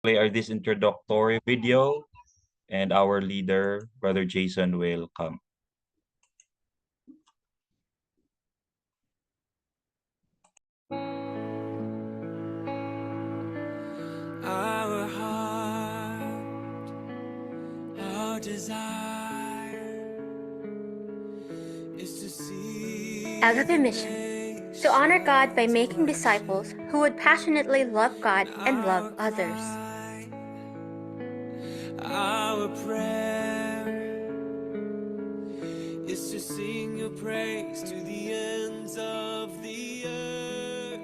play our this introductory video, and our leader, Brother Jason, will come. Our heart, our desire is to see Agape Mission, to honor God by making disciples who would passionately love God and love others. our prayer is to sing your praise to the ends of the earth.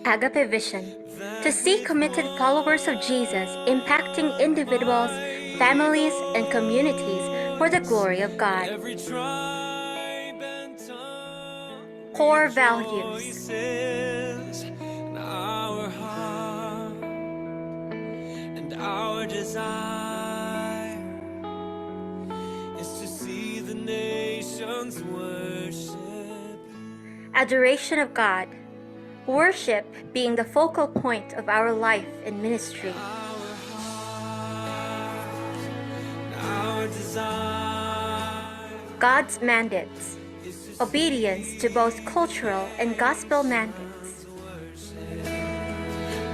Agape Vision, to see committed followers of Jesus impacting individuals, families, and communities for the glory of God. Every tribe and tongue Core values. rejoices in our heart and our desire is to see the nations worship. Adoration of God, worship being the focal point of our life and ministry. Our heart, our desire God's mandates, obedience to both cultural and gospel mandates.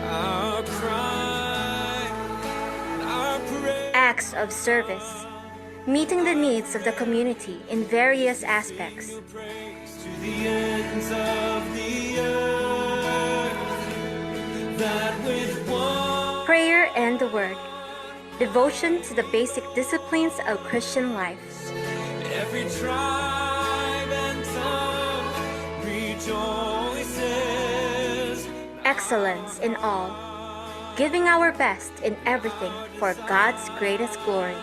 our cry, our prayer Acts of service, meeting the needs of the community in various aspects. praise to the ends of the earth, that with one Prayer and the Word, devotion to the basic disciplines of Christian life. every tribe and tongue rejoices. Excellence in all, giving our best in everything for God's greatest glory.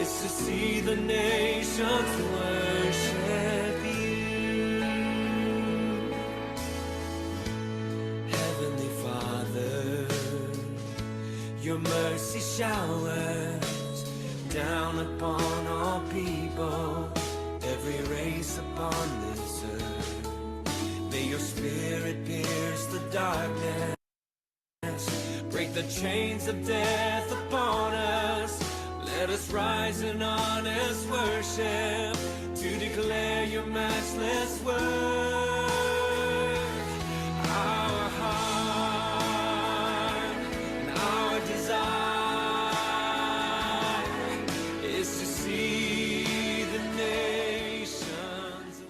It's to see the nations worship you. Heavenly Father, your mercy showers down upon all people, every race upon this earth. May your spirit pierce the darkness, break the chains of death upon us. Let us rise in honest worship to declare your matchless word. Our heart and our desire is to see the nations.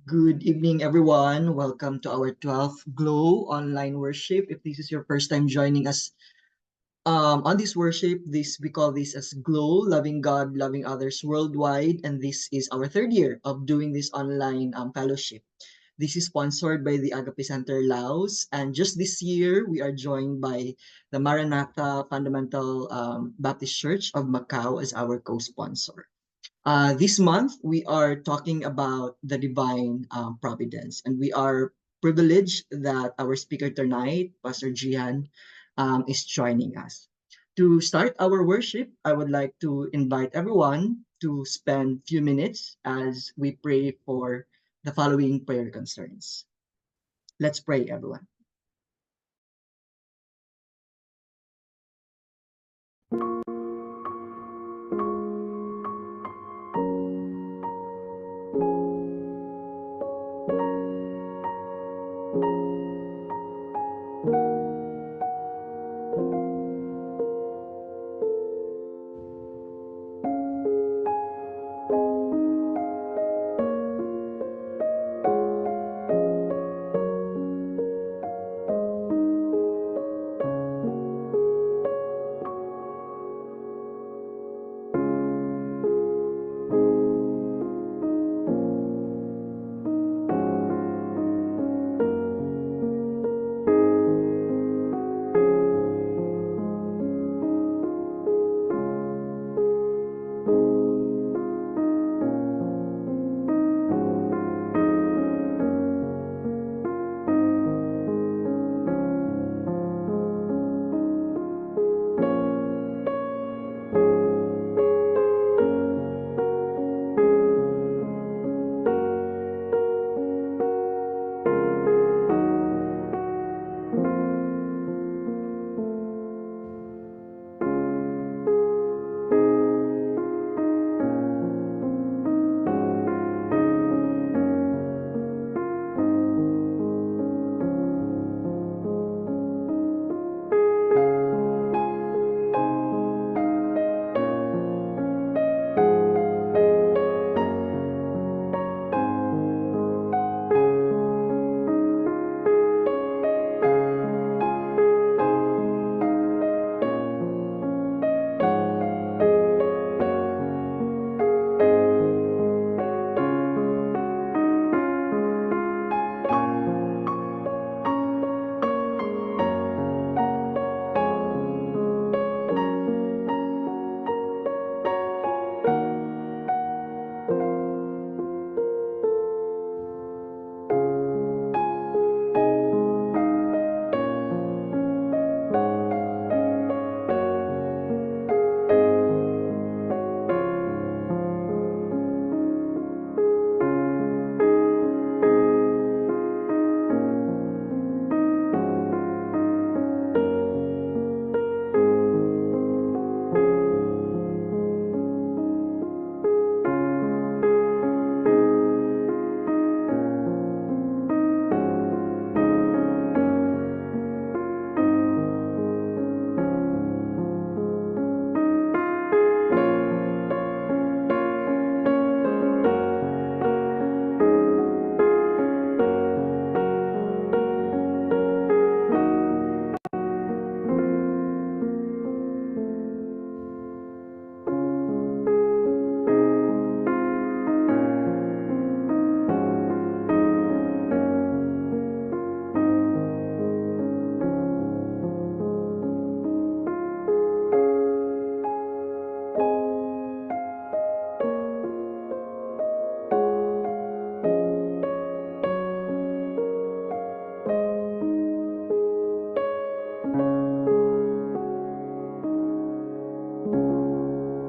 Good evening, everyone. Welcome to our 12th Glow online worship. If this is your first time joining us on this worship, we call this as Glow, loving God, loving others worldwide, and this is our third year of doing this online fellowship. This is sponsored by the Agape Center Laos, and just this year we are joined by the Maranatha Fundamental Baptist Church of Macau as our co-sponsor. This month, we are talking about the divine providence, and we are privileged that our speaker tonight, Pastor Gian, is joining us. To start our worship, I would like to invite everyone to spend a few minutes as we pray for the following prayer concerns. Let's pray, everyone.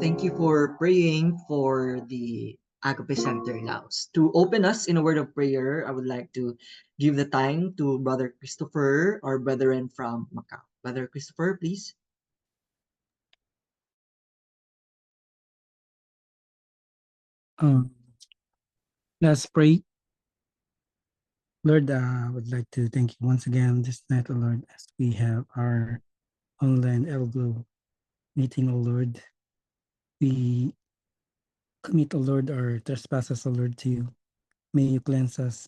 Thank you for praying for the Agape Center Laos. To open us in a word of prayer, I would like to give the time to Brother Christopher, our brethren from Macau. Brother Christopher, please. Let's pray. Lord, I would like to thank you once again this night, O Lord, as we have our online Elglow meeting, O Lord. We commit, O Lord, our trespasses, O Lord, to you. May you cleanse us.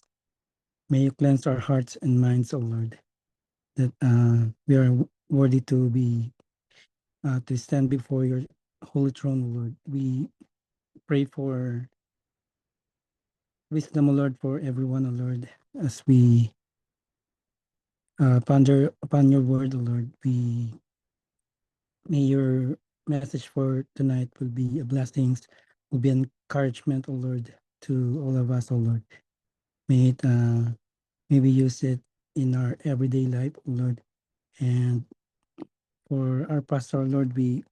May you cleanse our hearts and minds, O Lord, that we are worthy to be to stand before your holy throne, O Lord. We pray for wisdom, O Lord, for everyone, O Lord, as we ponder upon your word, O Lord. May your message for tonight will be a blessings, will be encouragement, O Lord, to all of us, O Lord. May it may we use it in our everyday life, O Lord. And for our pastor, Lord, we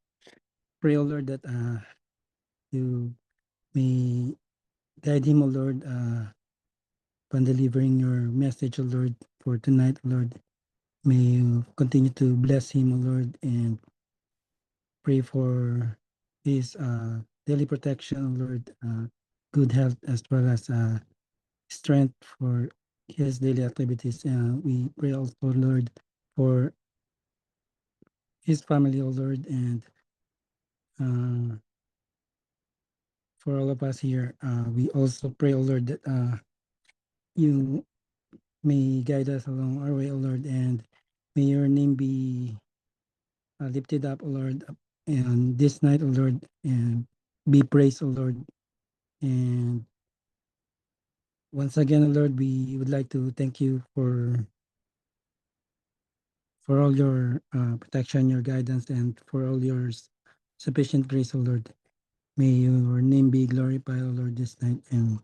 pray, O Lord, that you may guide him, O Lord, upon delivering your message, O Lord, for tonight, O Lord. May you continue to bless him, O Lord, and pray for his daily protection, O Lord, good health as well as strength for his daily activities. We pray also, Lord, for his family, O Lord, and for all of us here. We also pray, O Lord, that you may guide us along our way, O Lord, and may your name be lifted up, O Lord, and this night, O Lord, and be praised, O Lord. And once again, O Lord, we would like to thank you for all your protection, your guidance, and for all your sufficient grace, O Lord. May your name be glorified, O Lord, this night. And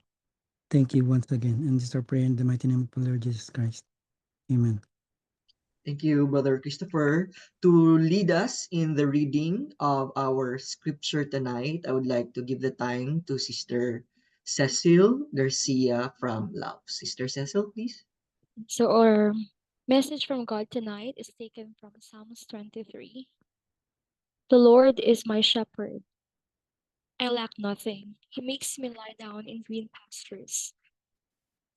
thank you once again. And this is our prayer in the mighty name of the Lord Jesus Christ. Amen. Thank you, Brother Christopher. To lead us in the reading of our scripture tonight, I would like to give the time to Sister Cecil Garcia from Laos. Sister Cecil, please. So our message from God tonight is taken from Psalms 23. The Lord is my shepherd. I lack nothing. He makes me lie down in green pastures.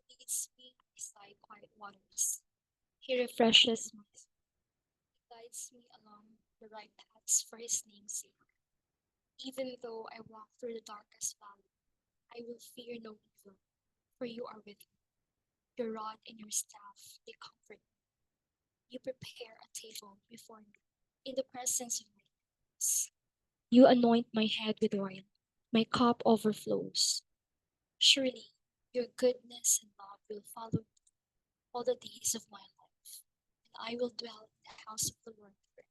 He leads me beside quiet waters. He refreshes my soul. He guides me along the right paths for his name's sake. Even though I walk through the darkest valley, I will fear no evil, for you are with me. Your rod and your staff, they comfort me. You prepare a table before me in the presence of my enemies. You anoint my head with oil. My cup overflows. Surely your goodness and love will follow me all the days of my life, and I will dwell in the house of the Lord forever.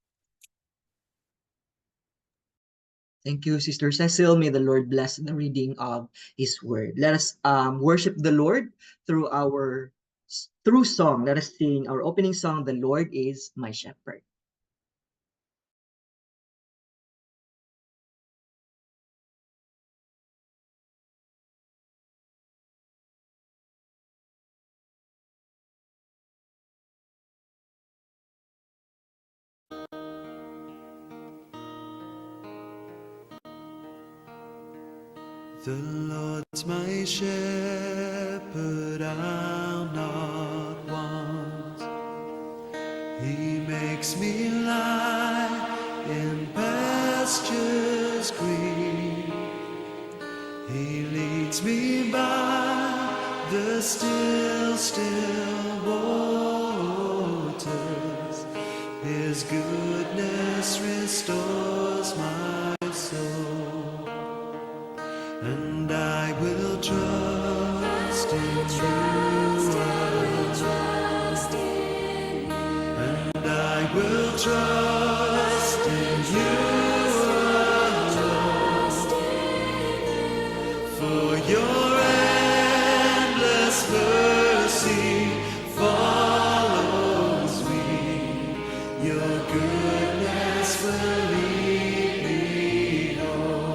Thank you, Sister Cecil. May the Lord bless the reading of His Word. Let us worship the Lord through through song. Let us sing our opening song, "The Lord is My Shepherd." The Lord's my shepherd, I'll not want. He makes me lie in pastures green. He leads me by the still, still waters. His goodness restores my soul. And I will trust in you. And I will trust in you alone. For your endless mercy follows me. Your goodness will lead me home.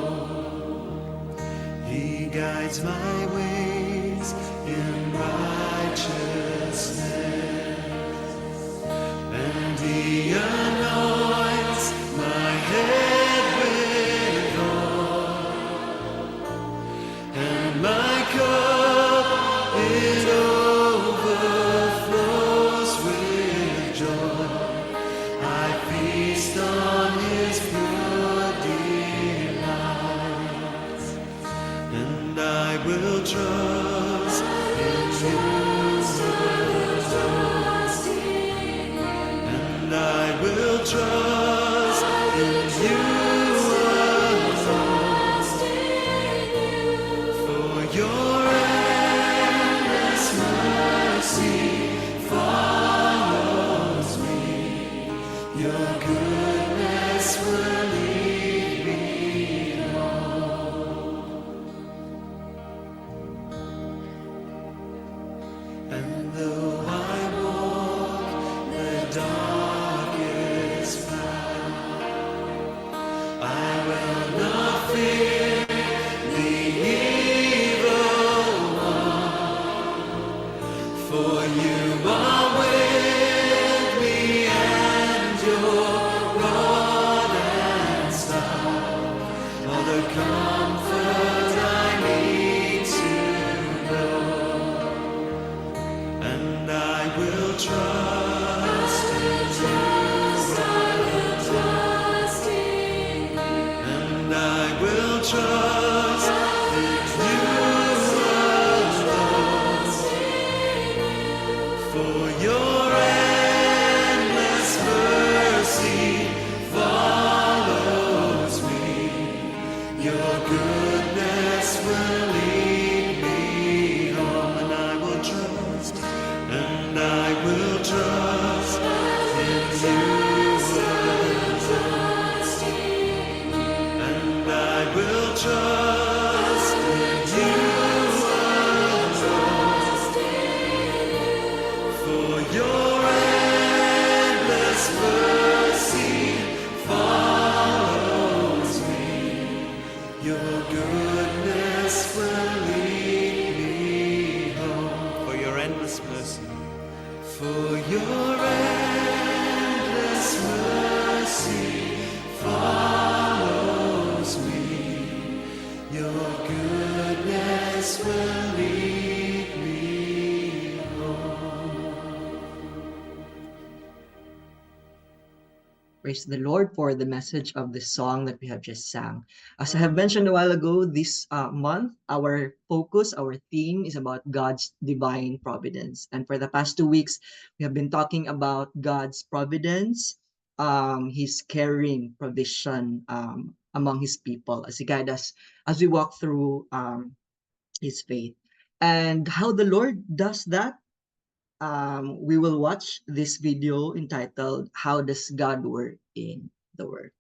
and I will trust in you alone. For your endless mercy follows me. Your goodness will lead me home. And though I walk the darkest path, I will not fear the evil one, for you are with me, and your rod and staff are the comfort I need to know. And I will trust in you. And I will trust in you alone. For your endless mercy follows me. Your goodness will lead me home. And I will trust, and I will trust in you alone. And I will trust in you alone. For your endless mercy follows me. Your goodness will lead me home. For your endless mercy. For your endless mercy follows me. Your goodness will lead me home. Praise the Lord for the message of the song that we have just sang. As I have mentioned a while ago, this month, our focus, our theme is about God's divine providence. And for the past 2 weeks, we have been talking about God's providence, His caring provision among His people as He guides us as we walk through His faith. And how the Lord does that, we will watch this video entitled, How Does God Work in the World?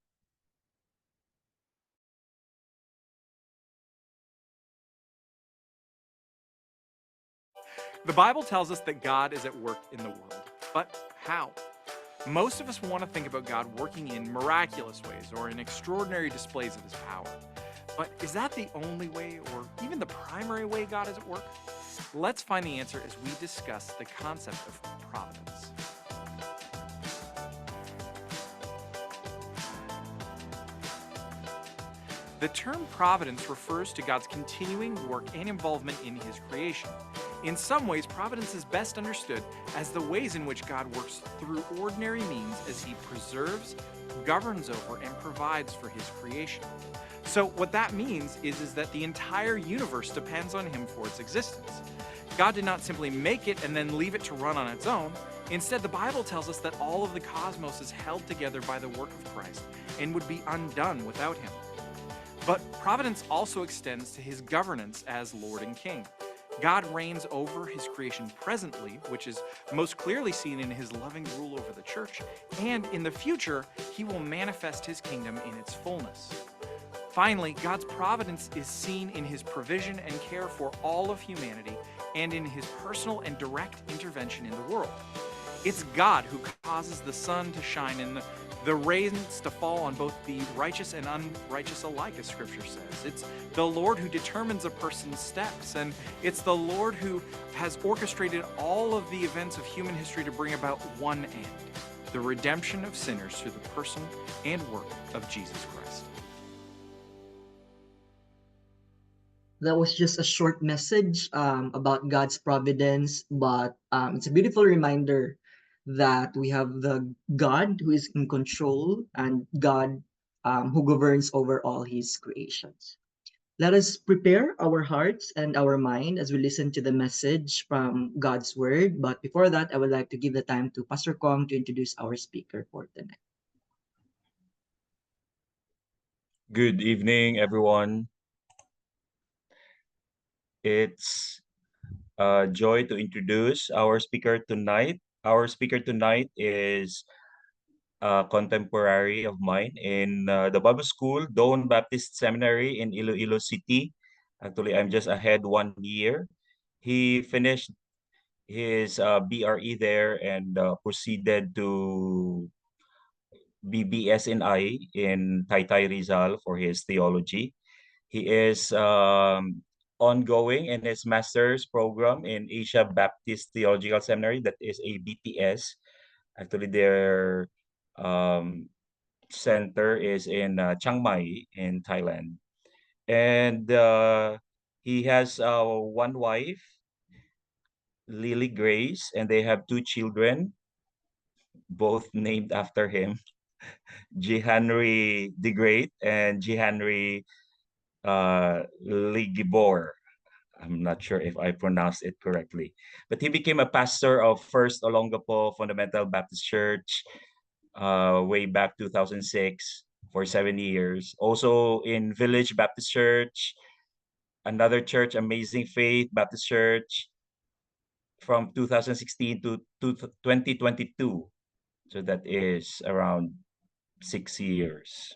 The Bible tells us that God is at work in the world. But how? Most of us want to think about God working in miraculous ways or in extraordinary displays of his power. But is that the only way or even the primary way God is at work? Let's find the answer as we discuss the concept of providence. The term providence refers to God's continuing work and involvement in his creation. In some ways, providence is best understood as the ways in which God works through ordinary means as he preserves, governs over, and provides for his creation. So what that means is that the entire universe depends on him for its existence. God did not simply make it and then leave it to run on its own. Instead, the Bible tells us that all of the cosmos is held together by the work of Christ and would be undone without him. But providence also extends to his governance as Lord and King. God reigns over his creation presently, which is most clearly seen in his loving rule over the church, and in the future, he will manifest his kingdom in its fullness. Finally, God's providence is seen in his provision and care for all of humanity and in his personal and direct intervention in the world. It's God who causes the sun to shine and the rains to fall on both the righteous and unrighteous alike, as Scripture says. It's the Lord who determines a person's steps, and it's the Lord who has orchestrated all of the events of human history to bring about one end, the redemption of sinners through the person and work of Jesus Christ. That was just a short message about God's providence, but it's a beautiful reminder that we have the God who is in control and God who governs over all his creations. Let us prepare our hearts and our mind as we listen to the message from God's Word. But before that, I would like to give the time to Pastor Kong to introduce our speaker for tonight. Good evening, everyone. It's a joy to introduce our speaker tonight. Our speaker tonight is a contemporary of mine in the Bible School, Dawn Baptist Seminary in Iloilo City. Actually, I'm just ahead 1 year. He finished his BRE there and proceeded to BBS&I in Taytay Rizal for his theology. He is ongoing in his master's program in Asia Baptist Theological Seminary, that is a BTS. Actually, their center is in Chiang Mai in Thailand. And he has one wife, Lily Grace, and they have two children, both named after him, G. Henry the Great and G. Henry Ligibor. I'm not sure if I pronounced it correctly, but he became a pastor of First Olongapo Fundamental Baptist Church way back 2006 for 7 years. Also in Village Baptist Church, another church, Amazing Faith Baptist Church, from 2016 to 2022. So that is around 6 years.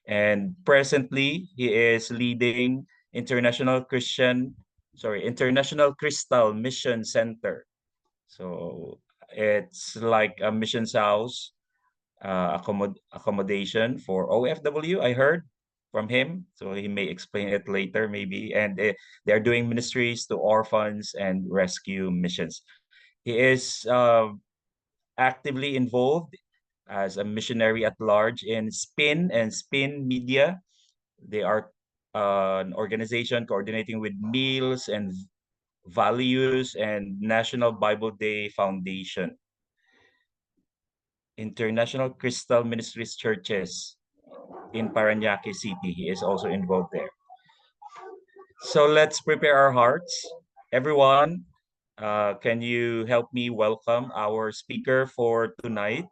And presently, he is leading International Crystal Mission Center. So it's like a missions house, accommodation for OFW, I heard from him. So he may explain it later, maybe. And they're doing ministries to orphans and rescue missions. He is actively involved as a missionary at large in SPIN and SPIN Media. They are an organization coordinating with Meals and Values and National Bible Day Foundation. International Crystal Ministries Churches in Parañaque City. He is also involved there. So let's prepare our hearts. Everyone, can you help me welcome our speaker for tonight?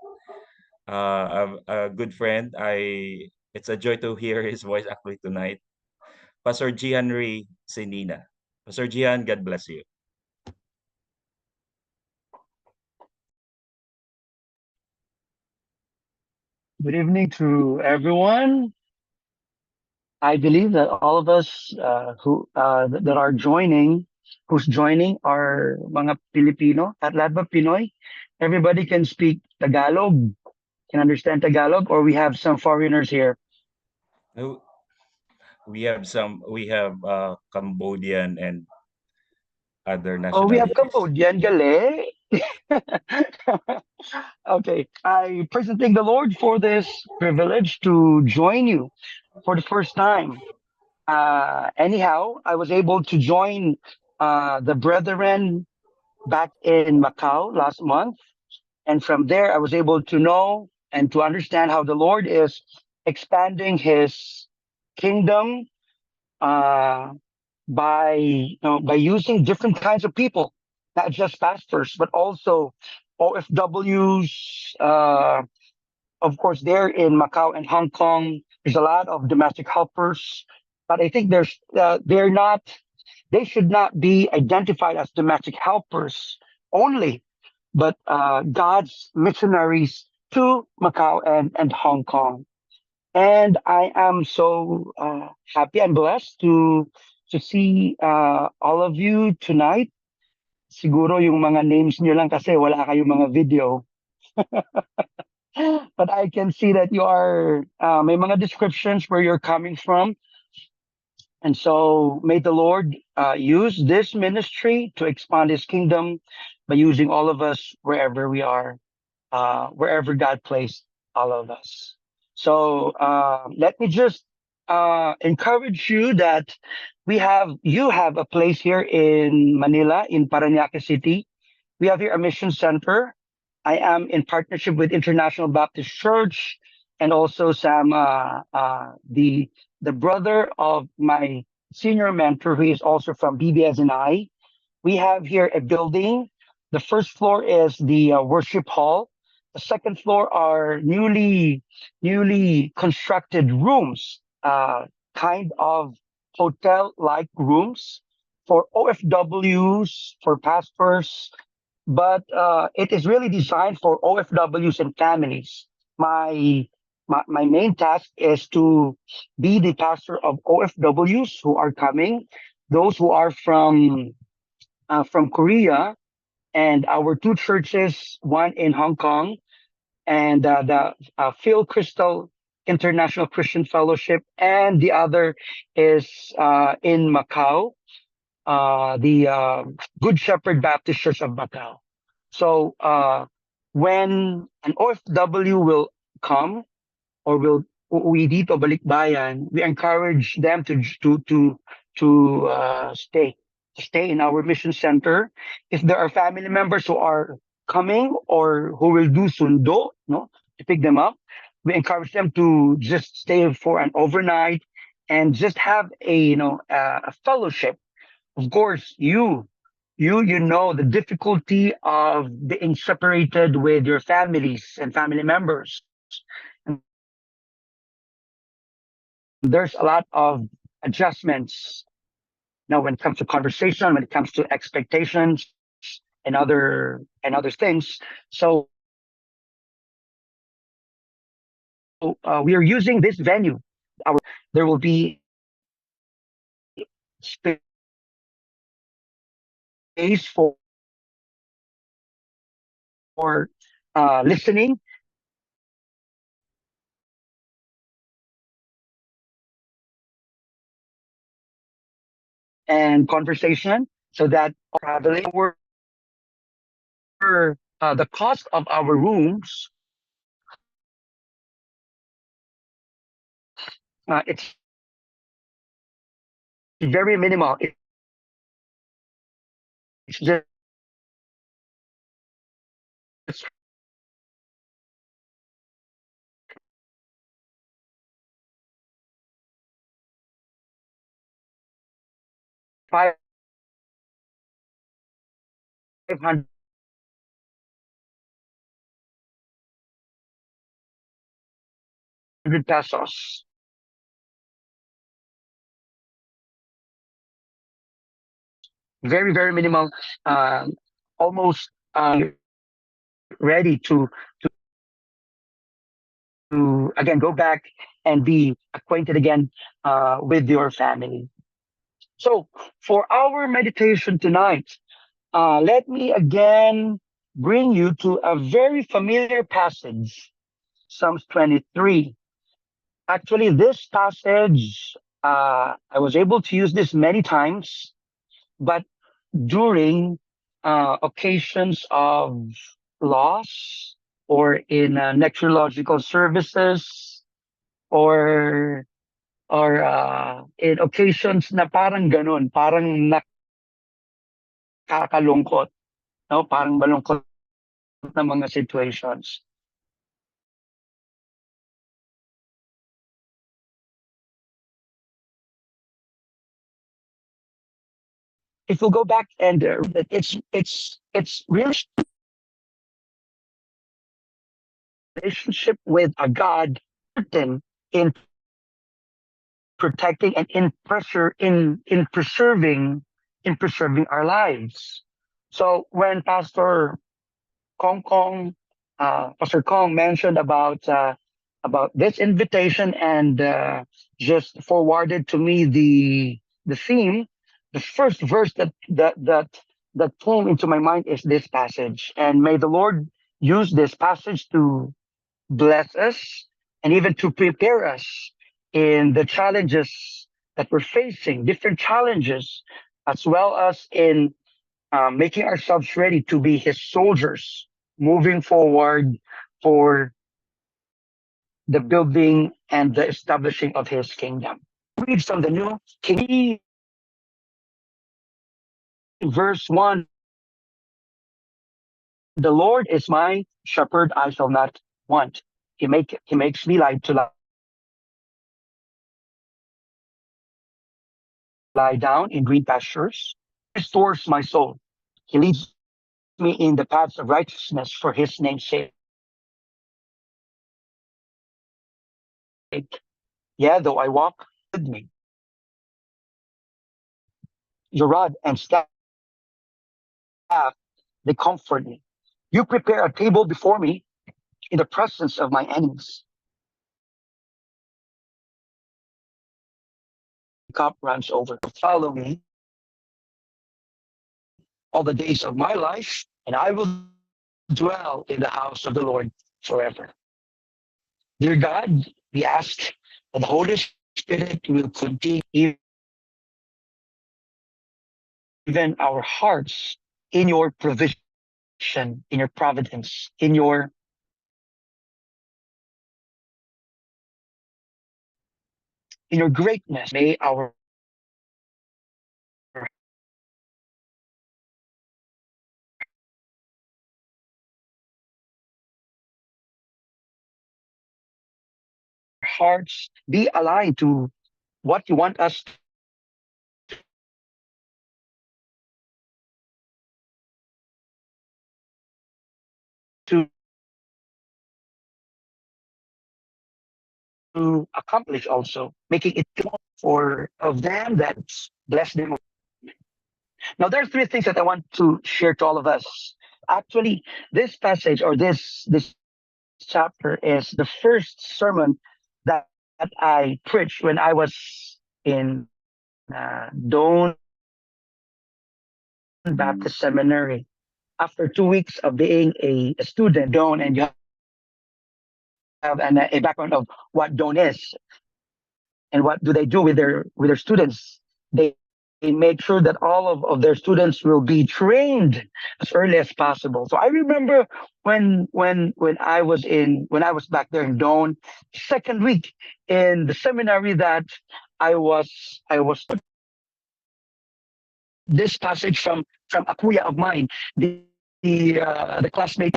A good friend. It's a joy to hear his voice actually tonight. Pastor G. Henry Senina. Pastor Gian, God bless you. Good evening to everyone. I believe that all of us that are who's joining are mga Pilipino at lahat ba Pinoy. Everybody can speak Tagalog, can understand Tagalog, or we have some foreigners here. We have Cambodian and other Oh, we have nationalities. Cambodian, gali. Okay, I praise and thank the Lord for this privilege to join you for the first time. Anyhow, I was able to join the brethren back in Macau last month. And from there, I was able to know and to understand how the Lord is expanding his kingdom by using different kinds of people, not just pastors, but also OFWs. Of course, there in Macau and Hong Kong, there's a lot of domestic helpers, but I think they should not be identified as domestic helpers only, but God's missionaries to Macau and Hong Kong. And I am so happy and blessed to see all of you tonight. Siguro yung mga names nyo lang kasi wala kayong mga video. But I can see that you are, may mga descriptions where you're coming from. And so may the Lord use this ministry to expand his kingdom by using all of us wherever we are, wherever God placed all of us. So let me just encourage you that you have a place here in Manila, in Parañaque City. We have here a mission center. I am in partnership with International Baptist Church and also the the brother of my senior mentor, who is also from BBS and I. We have here a building. The first floor is the worship hall. The second floor are newly constructed rooms, kind of hotel-like rooms for OFWs, for pastors, but it is really designed for OFWs and families. My main task is to be the pastor of OFWs who are coming, those who are from Korea, and our two churches, one in Hong Kong and the Phil Crystal International Christian Fellowship, and the other is in Macau, the Good Shepherd Baptist Church of Macau. So when an OFW will come or will uuwi dito balikbayan, we encourage them to stay in our mission center. If there are family members who are coming or who will do sundo, no, to pick them up, we encourage them to just stay for an overnight and just have a fellowship. Of course, you know the difficulty of being separated with your families and family members. And there's a lot of adjustments now when it comes to conversation, when it comes to expectations and other things. So we are using this venue. There will be space for listening and conversation, so that traveling the cost of our rooms, it's very minimal. It's just 500 pesos. Very, very minimal. Almost ready to again go back and be acquainted again with your family. So for our meditation tonight, let me again bring you to a very familiar passage, Psalms 23. Actually, this passage, I was able to use this many times, but during occasions of loss or in necrological services or in occasions na parang ganun, parang nakakalungkot, no? Parang malungkot na mga situations. If we go back and it's really relationship with a God in protecting and in preserving our lives. So when Pastor Kong mentioned about this invitation and just forwarded to me the theme, the first verse that came into my mind is this passage. And may the Lord use this passage to bless us and even to prepare us in the challenges that we're facing, different challenges, as well as in making ourselves ready to be His soldiers, moving forward for the building and the establishing of His kingdom. Read from the New King, verse 1. The Lord is my shepherd, I shall not want. He makes me lie lie down in green pastures. He restores my soul. He leads me in the paths of righteousness for his name's sake. Yeah, though I walk with me, your rod and staff, they comfort me. You prepare a table before me in the presence of my enemies. The cup runs over. Follow me all the days of my life, and I will dwell in the house of the Lord forever. Dear God, we ask that the Holy Spirit will continue even our hearts in your provision, in your providence, in your greatness. May our hearts be aligned to what you want us to accomplish also, making it for of them that bless them. Now there are three things that I want to share to all of us. Actually, this passage or this chapter is the first sermon that I preached when I was in Doan Baptist Seminary. After 2 weeks of being a student, Doan, and you have a background of what Doan is and what do they do with their students. They make sure that all of their students will be trained as early as possible. So I remember when I was back there in Doan, second week in the seminary that I was this passage from a kuya of mine, the classmate,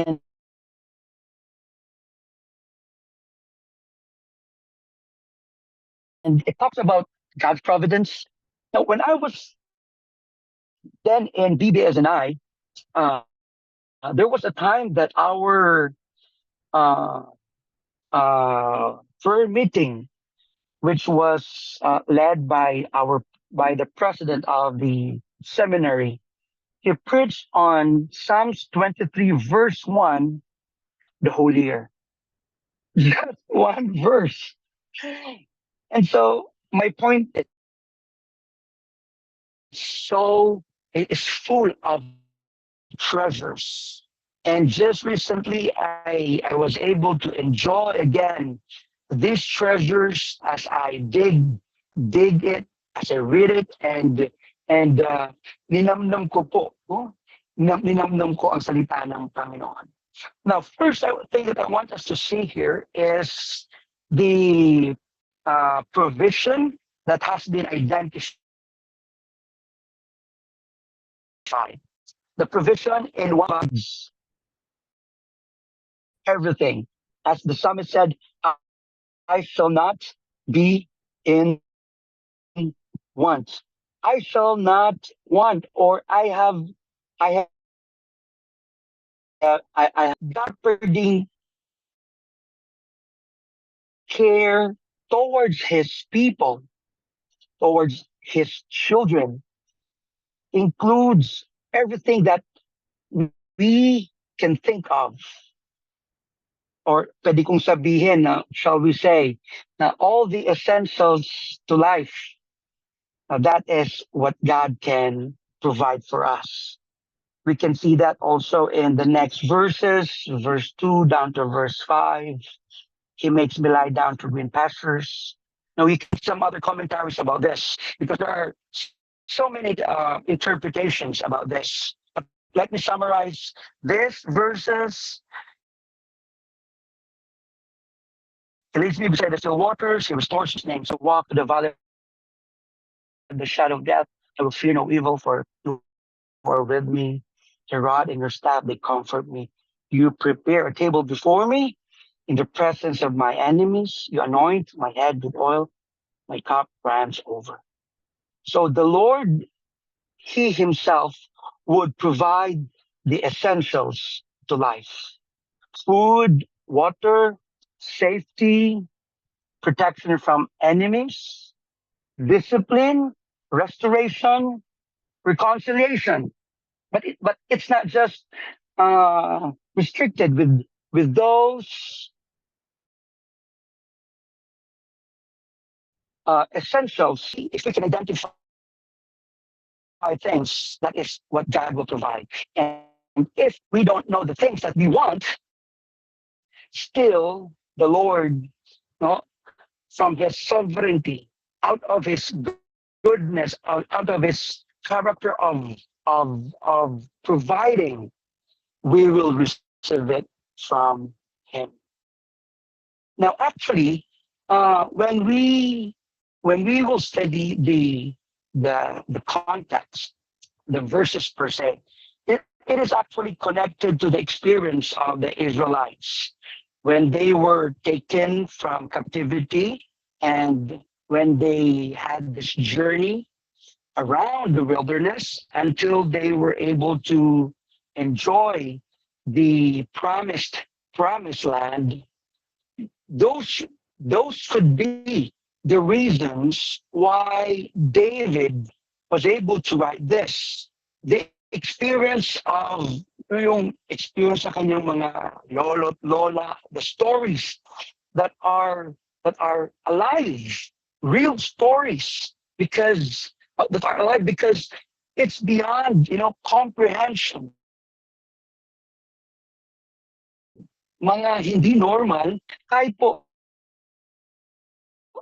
and it talks about God's providence. Now, when I was then in BBS and there was a time that our prayer meeting, which was led by the president of the seminary, he preached on Psalms 23 verse 1 the whole year. Just one verse. And so my point is, it is full of treasures. And just recently, I was able to enjoy again these treasures as I dig it, as I read it, and ninamnam ko po, no? Ninamnam ko ang salita ng Panginoon. Now, first thing that I want us to see here is the provision that has been identified. The provision in one everything. As the psalmist said, I shall not be in want. I shall not want, or I have shepherding care towards his people, towards his children, includes everything that we can think of. Or pwede kong sabihin na, shall we say, na all the essentials to life, that is what God can provide for us. We can see that also in the next verses, verse 2 down to verse 5. He makes me lie down to green pastures. Now, you can some other commentaries about this because there are so many interpretations about this. But let me summarize this verses. He leads me beside the still waters. He restores his name. So walk to the valley of the shadow of death. I will fear no evil, for you are with me. Your rod and your staff, they comfort me. You prepare a table before me in the presence of my enemies. You anoint my head with oil. My cup runs over. So the Lord, He Himself, would provide the essentials to life: food, water, safety, protection from enemies, discipline, restoration, reconciliation. But it's not just restricted with those essentials. If we can identify things, that is what God will provide. And if we don't know the things that we want, still the Lord, no, from His sovereignty, out of His goodness, out of His character of providing, we will receive it from Him. Now, actually, when we will study the context, the verses per se, it is actually connected to the experience of the Israelites when they were taken from captivity and when they had this journey around the wilderness until they were able to enjoy the promised land. Those could be the reasons why David was able to write this. The experience of yung experience sa kanyang mga lolo't lola, the stories that are alive, real stories, because that are alive because it's beyond comprehension. Mga hindi normal, kahit po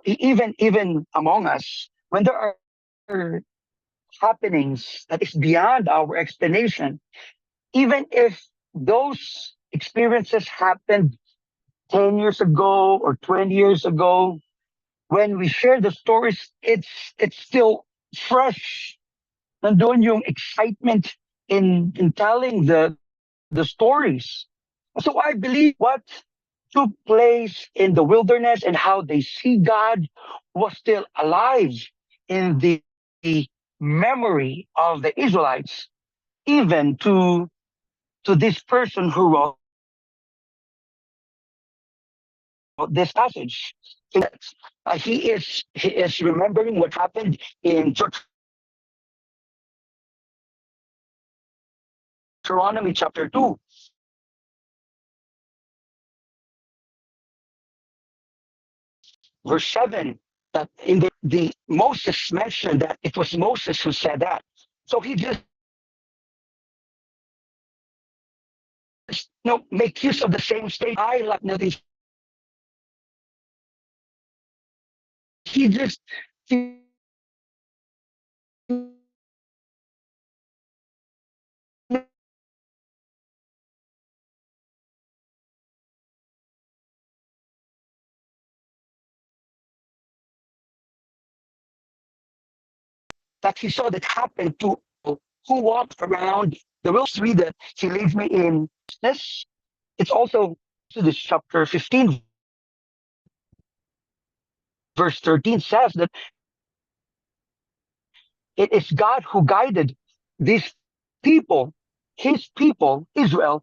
even among us, when there are happenings that is beyond our explanation, even if those experiences happened 10 years ago or 20 years ago, when we share the stories, it's still fresh. Nandun yung excitement in telling the stories. So I believe what took place in the wilderness and how they see God was still alive in the memory of the Israelites, even to this person who wrote this passage. He is remembering what happened in Deuteronomy chapter 2. Verse 7, that in the Moses mentioned that it was Moses who said that. So he just make use of the same state. I lack nothing. He just that he saw that happen to who walked around the real tree that he leads me in this. It's also to this chapter 15, verse 13 says that it is God who guided these people, his people, Israel,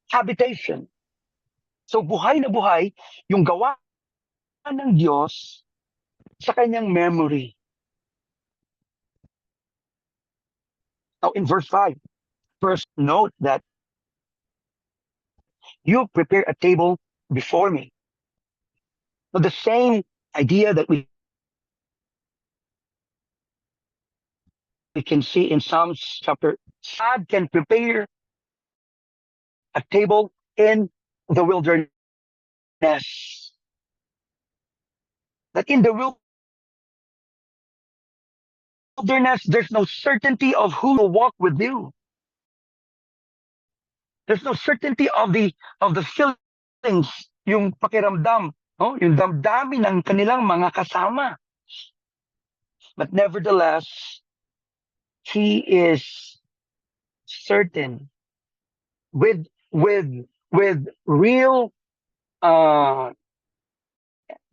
habitation. So buhay na buhay yung gawa ng Diyos sa kanyang memory. Now in verse 5, first note that you prepare a table before me. Now the same idea that we can see in Psalms chapter, God can prepare a table in the wilderness. That in the wilderness, there's no certainty of who will walk with you. There's no certainty of the feelings, yung pakiramdam, no? Yung damdamin ng kanilang mga kasama. But nevertheless, he is certain with real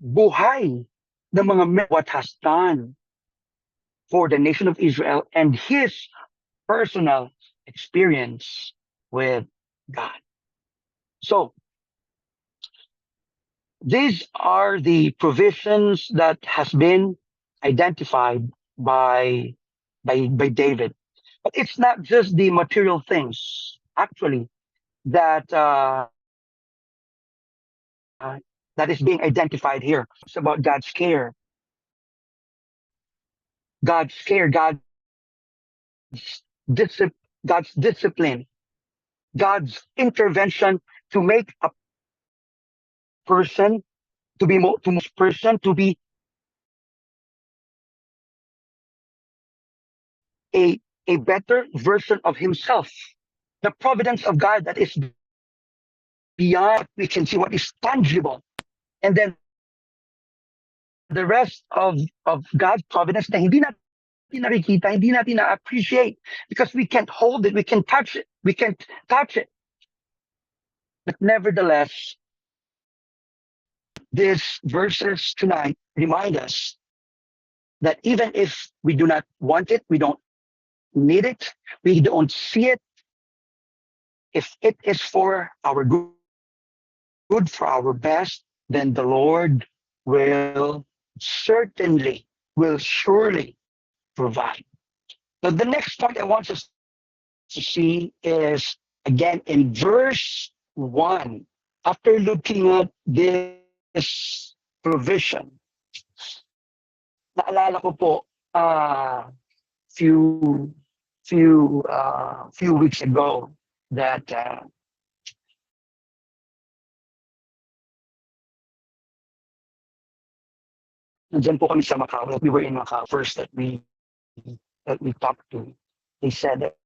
buhay na mga what has done for the nation of Israel and his personal experience with God. So these are the provisions that has been identified by David. But it's not just the material things, actually, that that is being identified here. It's about God's care, discipline, God's discipline, God's intervention to make a person to most person to be a better version of himself. The providence of God that is beyond what we can see, what is tangible. And then the rest of God's providence na hindi natin nakikita, hindi natin na-appreciate because we can't hold it, we can't touch it. But nevertheless, these verses tonight remind us that even if we do not want it, we don't need it, we don't see it, if it is for our good, for our best, then the Lord will surely provide. Now, the next point I want us to see is again in verse 1. After looking at this provision, naalala ko po, few weeks ago that nandyan po kami sa Macau. We were in Macau first that we talked to. They said that,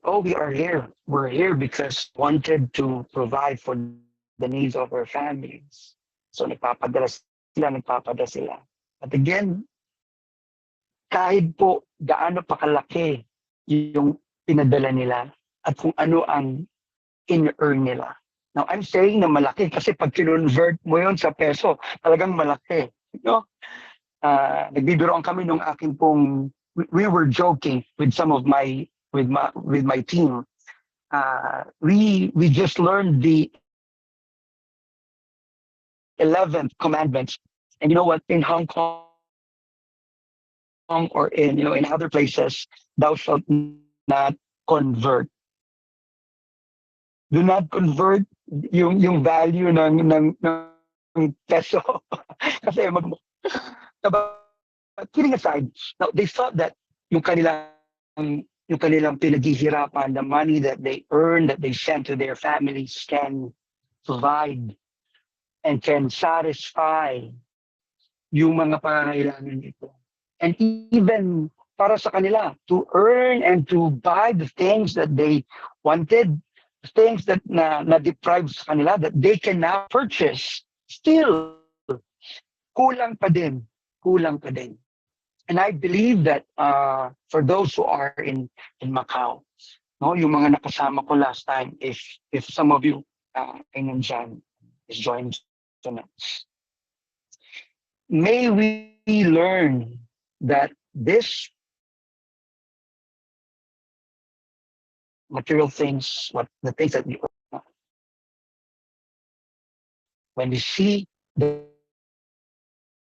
oh, we are here. We're here because wanted to provide for the needs of our families. So nagpapadala sila. But again, kahit po gaano pa kalaki yung pinadala nila at kung ano ang in-earn nila. Now, I'm saying na malaki kasi pag kinonvert mo yun sa peso, talagang malaki. No? Nagbibiroan kami nung aking pong, we were joking with some of my team. We just learned the 11th commandments. And you know what? In Hong Kong or in other places, thou shalt not convert. Do not convert yung value ng peso. Kasi but kidding aside, now they thought that yung kanilang pinaghihirapan, the money that they earn, that they send to their families can provide and can satisfy yung mga pangangailangan nito. And even para sa kanila, to earn and to buy the things that they wanted, things that na-deprive sa kanila, that they can now purchase, still, kulang pa din. And I believe that for those who are in Macau, no, yung mga nakasama ko last time, if some of you ay nandyan, is joined tonight, may we learn that this material things, the things that we earn, when we see the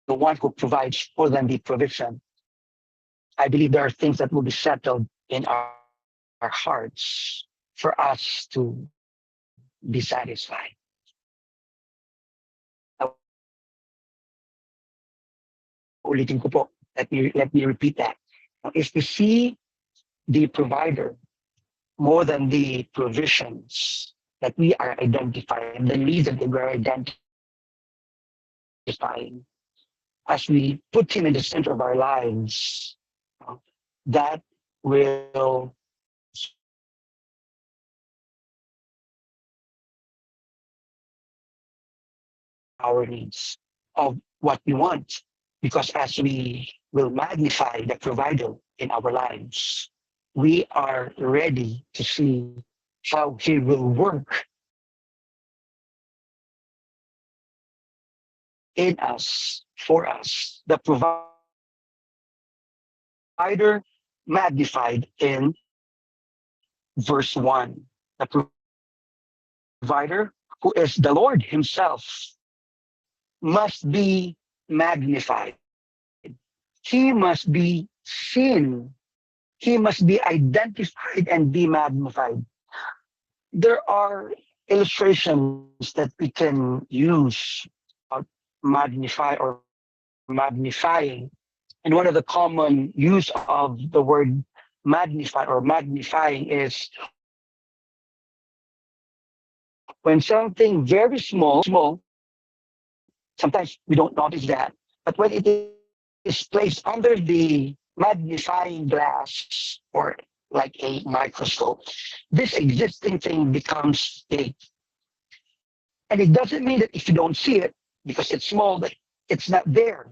one who provides more than the provision, I believe there are things that will be settled in our hearts for us to be satisfied. Ulitin ko po, let me repeat that. Now, if we see the provider more than the provisions that we are identifying, the needs that we are identifying, as we put him in the center of our lives, that will our needs of what we want. Because as we will magnify the provider in our lives, we are ready to see how he will work in us, for us, the provider provider magnified in verse 1. The provider, who is the Lord Himself, must be magnified. He must be seen. He must be identified and be magnified. There are illustrations that we can use of magnify or magnifying. And one of the common use of the word magnify or magnifying is when something very small, sometimes we don't notice that, but when it is placed under the magnifying glass or like a microscope, this existing thing becomes big. And it doesn't mean that if you don't see it, because it's small, that it's not there.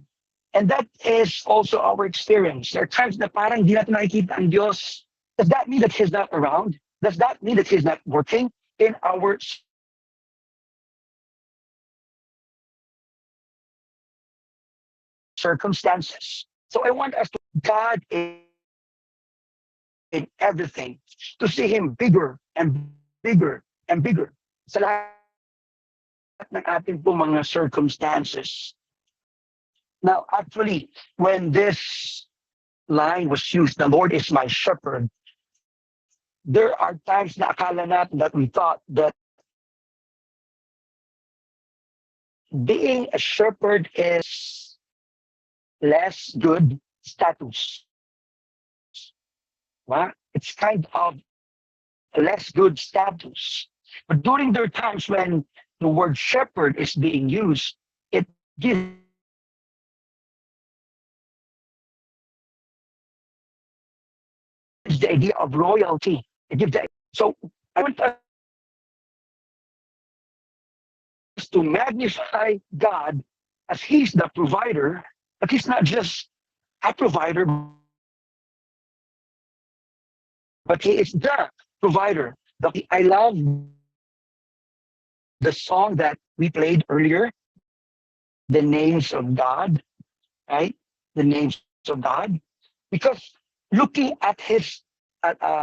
And that is also our experience. There are times na parang di natin nakikita ang Diyos. Does that mean that He's not around? Does that mean that He's not working in our circumstances? So I want us to God in everything, to see Him bigger and bigger and bigger sa lahat ng ating po mga circumstances. Now, actually, when this line was used, the Lord is my shepherd, there are times na akala natin that we thought that being a shepherd is less good status. Well, it's kind of less good status. But during their times when the word shepherd is being used, it gives the idea of royalty. It gives the, so I want us to magnify God as He's the provider, but He's not just a provider, but He is the provider. I love the song that we played earlier, the names of God, right? The names of God, because looking at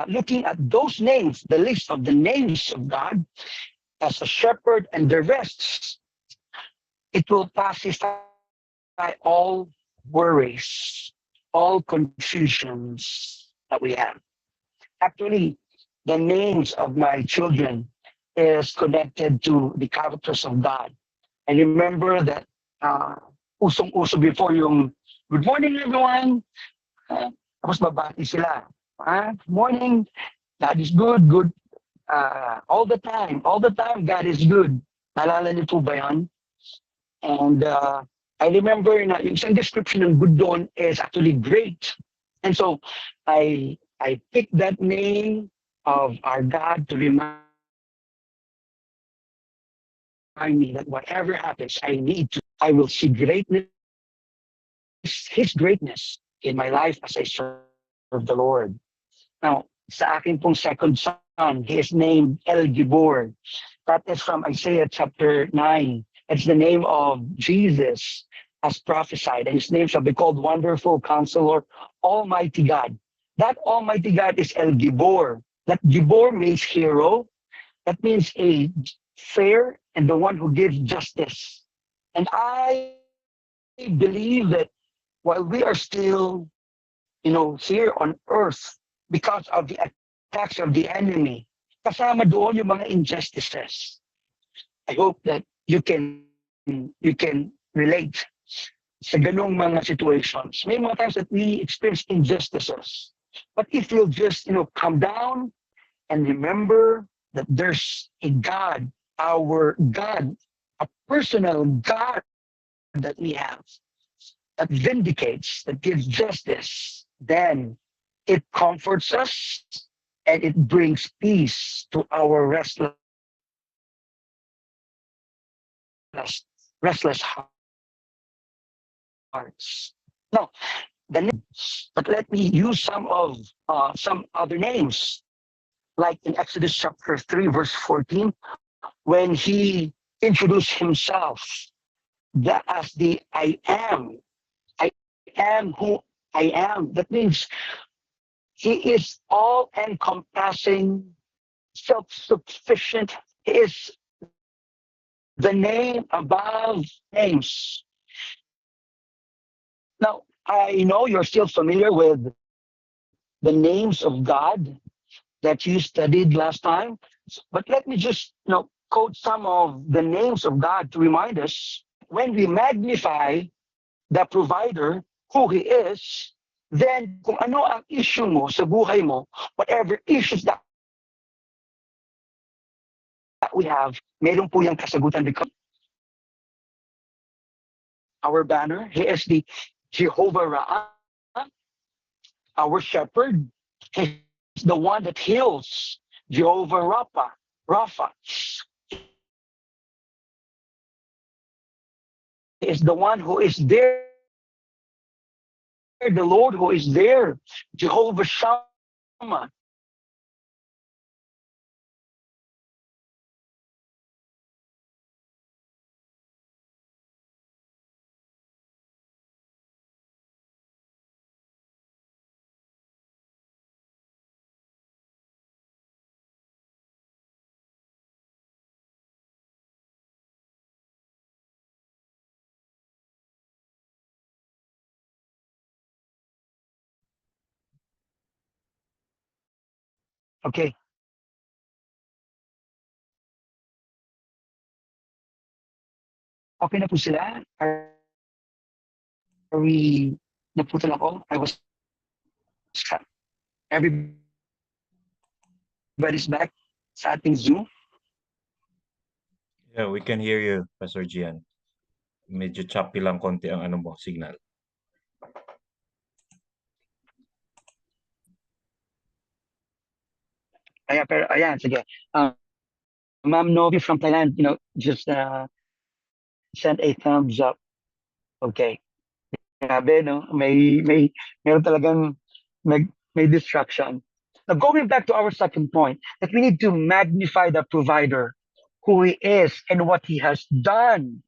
looking at those names, the list of the names of God as a shepherd and the rest, it will pacify all worries, all confusions that we have. Actually, the names of my children is connected to the characters of God. And remember that usong-uso before yung good morning everyone, tapos babati sila. Good morning, God is good, all the time, God is good. Naalala niyo po ba yan? And I remember na yung isang description ng good doon is actually great. And so I picked that name of our God to remind me that whatever happens, I will see greatness, His greatness in my life as I serve the Lord. Now, sa akin pong second son, he is named El Gibor. That is from Isaiah chapter 9. It's the name of Jesus as prophesied. And his name shall be called Wonderful Counselor, Almighty God. That Almighty God is El Gibor. That Gibor means hero. That means a fair and the one who gives justice. And I believe that while we are still, here on earth, because of the attacks of the enemy, kasama doon yung mga injustices. I hope that you can relate sa ganung mga situations. May mga times that we experience injustices. But if you'll just, calm down and remember that there's a God, our God, a personal God that we have, that vindicates, that gives justice, then it comforts us and it brings peace to our restless hearts. Now, the names, but let me use some other names, like in Exodus chapter 3, verse 14, when He introduced Himself as the I am who I am. That means he is all encompassing, self sufficient. He is the name above names. Now, I know you're still familiar with the names of God that you studied last time, but let me just quote some of the names of God to remind us when we magnify the provider, who he is, then kung ano ang issue mo sa buhay mo, whatever issues that we have, meron po yung kasagutan because our banner, he is the Jehovah Ra'ah, our shepherd. He's the one that heals, Jehovah Rapha. He is the one who is there, the Lord who is there, Jehovah Shammah. Okay. Okay na po sila? Are we naputol ako? I was everybody's back sa ating Zoom. Yeah, we can hear you, Pastor Gian. Medyo choppy lang konti ang ano mo, signal. Ayan, pero ayan, sige. Ma'am Novi from Thailand, just sent a thumbs up. Okay. Grabe, no? Meron talagang may distraction. Now, going back to our second point, that we need to magnify the provider, who he is and what he has done.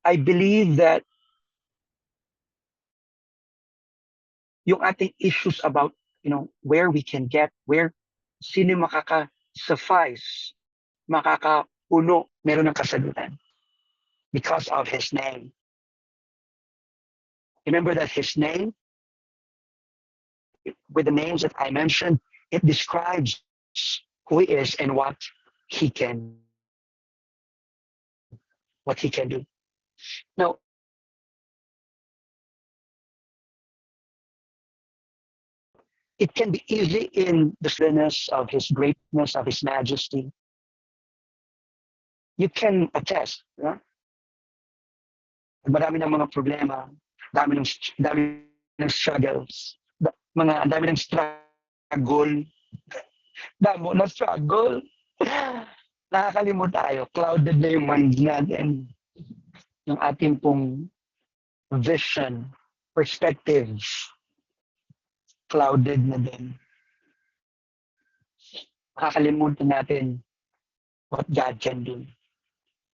I believe that yung ating issues about, where we can get, where sino makaka-suffice, makakapuno, meron ng kasagutan because of his name. Remember that his name, with the names that I mentioned, it describes who he is and what he can do. Now, it can be easy in the goodness of his greatness, of his majesty. You can attest, marami ng mga problema, dami ng struggles, ang dami ng struggle, damo na struggle. Nakakalimot tayo, clouded na yung mind natin, yung ating pong vision, perspective, clouded na din. Nakakalimutan natin what God can do.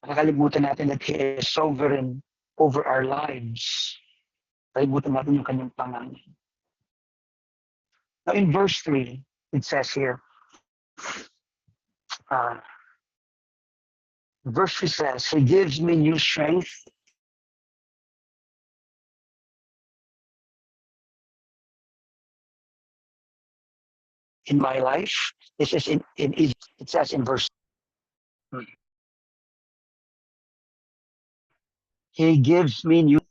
Nakakalimutan natin that He is sovereign over our lives. Nakalimutan natin yung kanyang pangalan. Now in verse 3, it says here, verse 3 says, He gives me new strength in my life. This is in Egypt. It says in verse 3. He gives me new,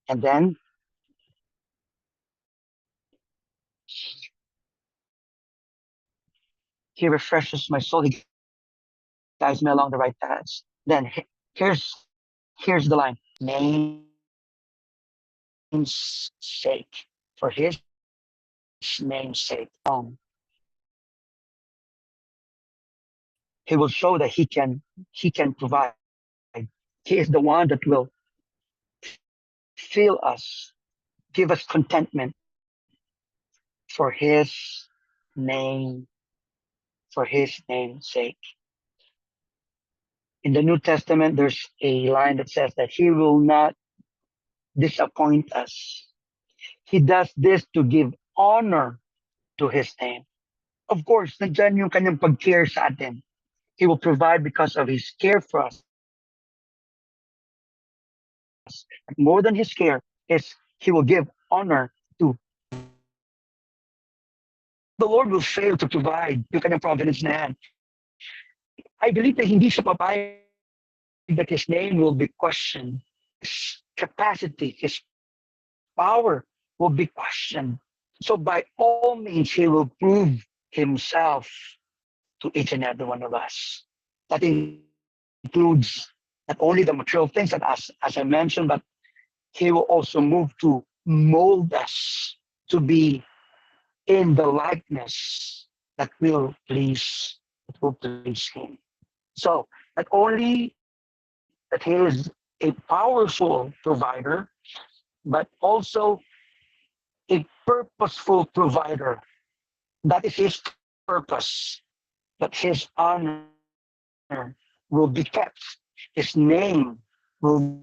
and then He refreshes my soul. He guides me along the right paths. Then here's the line: name's sake, for His name's sake. He will show that He can provide. He is the one that will fill us, give us contentment for His name's sake. In the New Testament, there's a line that says that He will not disappoint us. He does this to give honor to His name. Of course, nandyan yung kanyang pag-care sa atin. He will provide because of His care for us. More than His care is He will give honor to. The Lord will fail to provide yung kanyang providence na yan. I believe that hindi siya papayag that His name will be questioned. His capacity, His power will be questioned. So by all means, He will prove Himself to each and every one of us. That includes not only the material things that as I mentioned, but He will also move to mold us to be in the likeness that will please Him. So not only that He is a powerful provider, but also a purposeful provider. That is His purpose, that His honor will be kept. His name will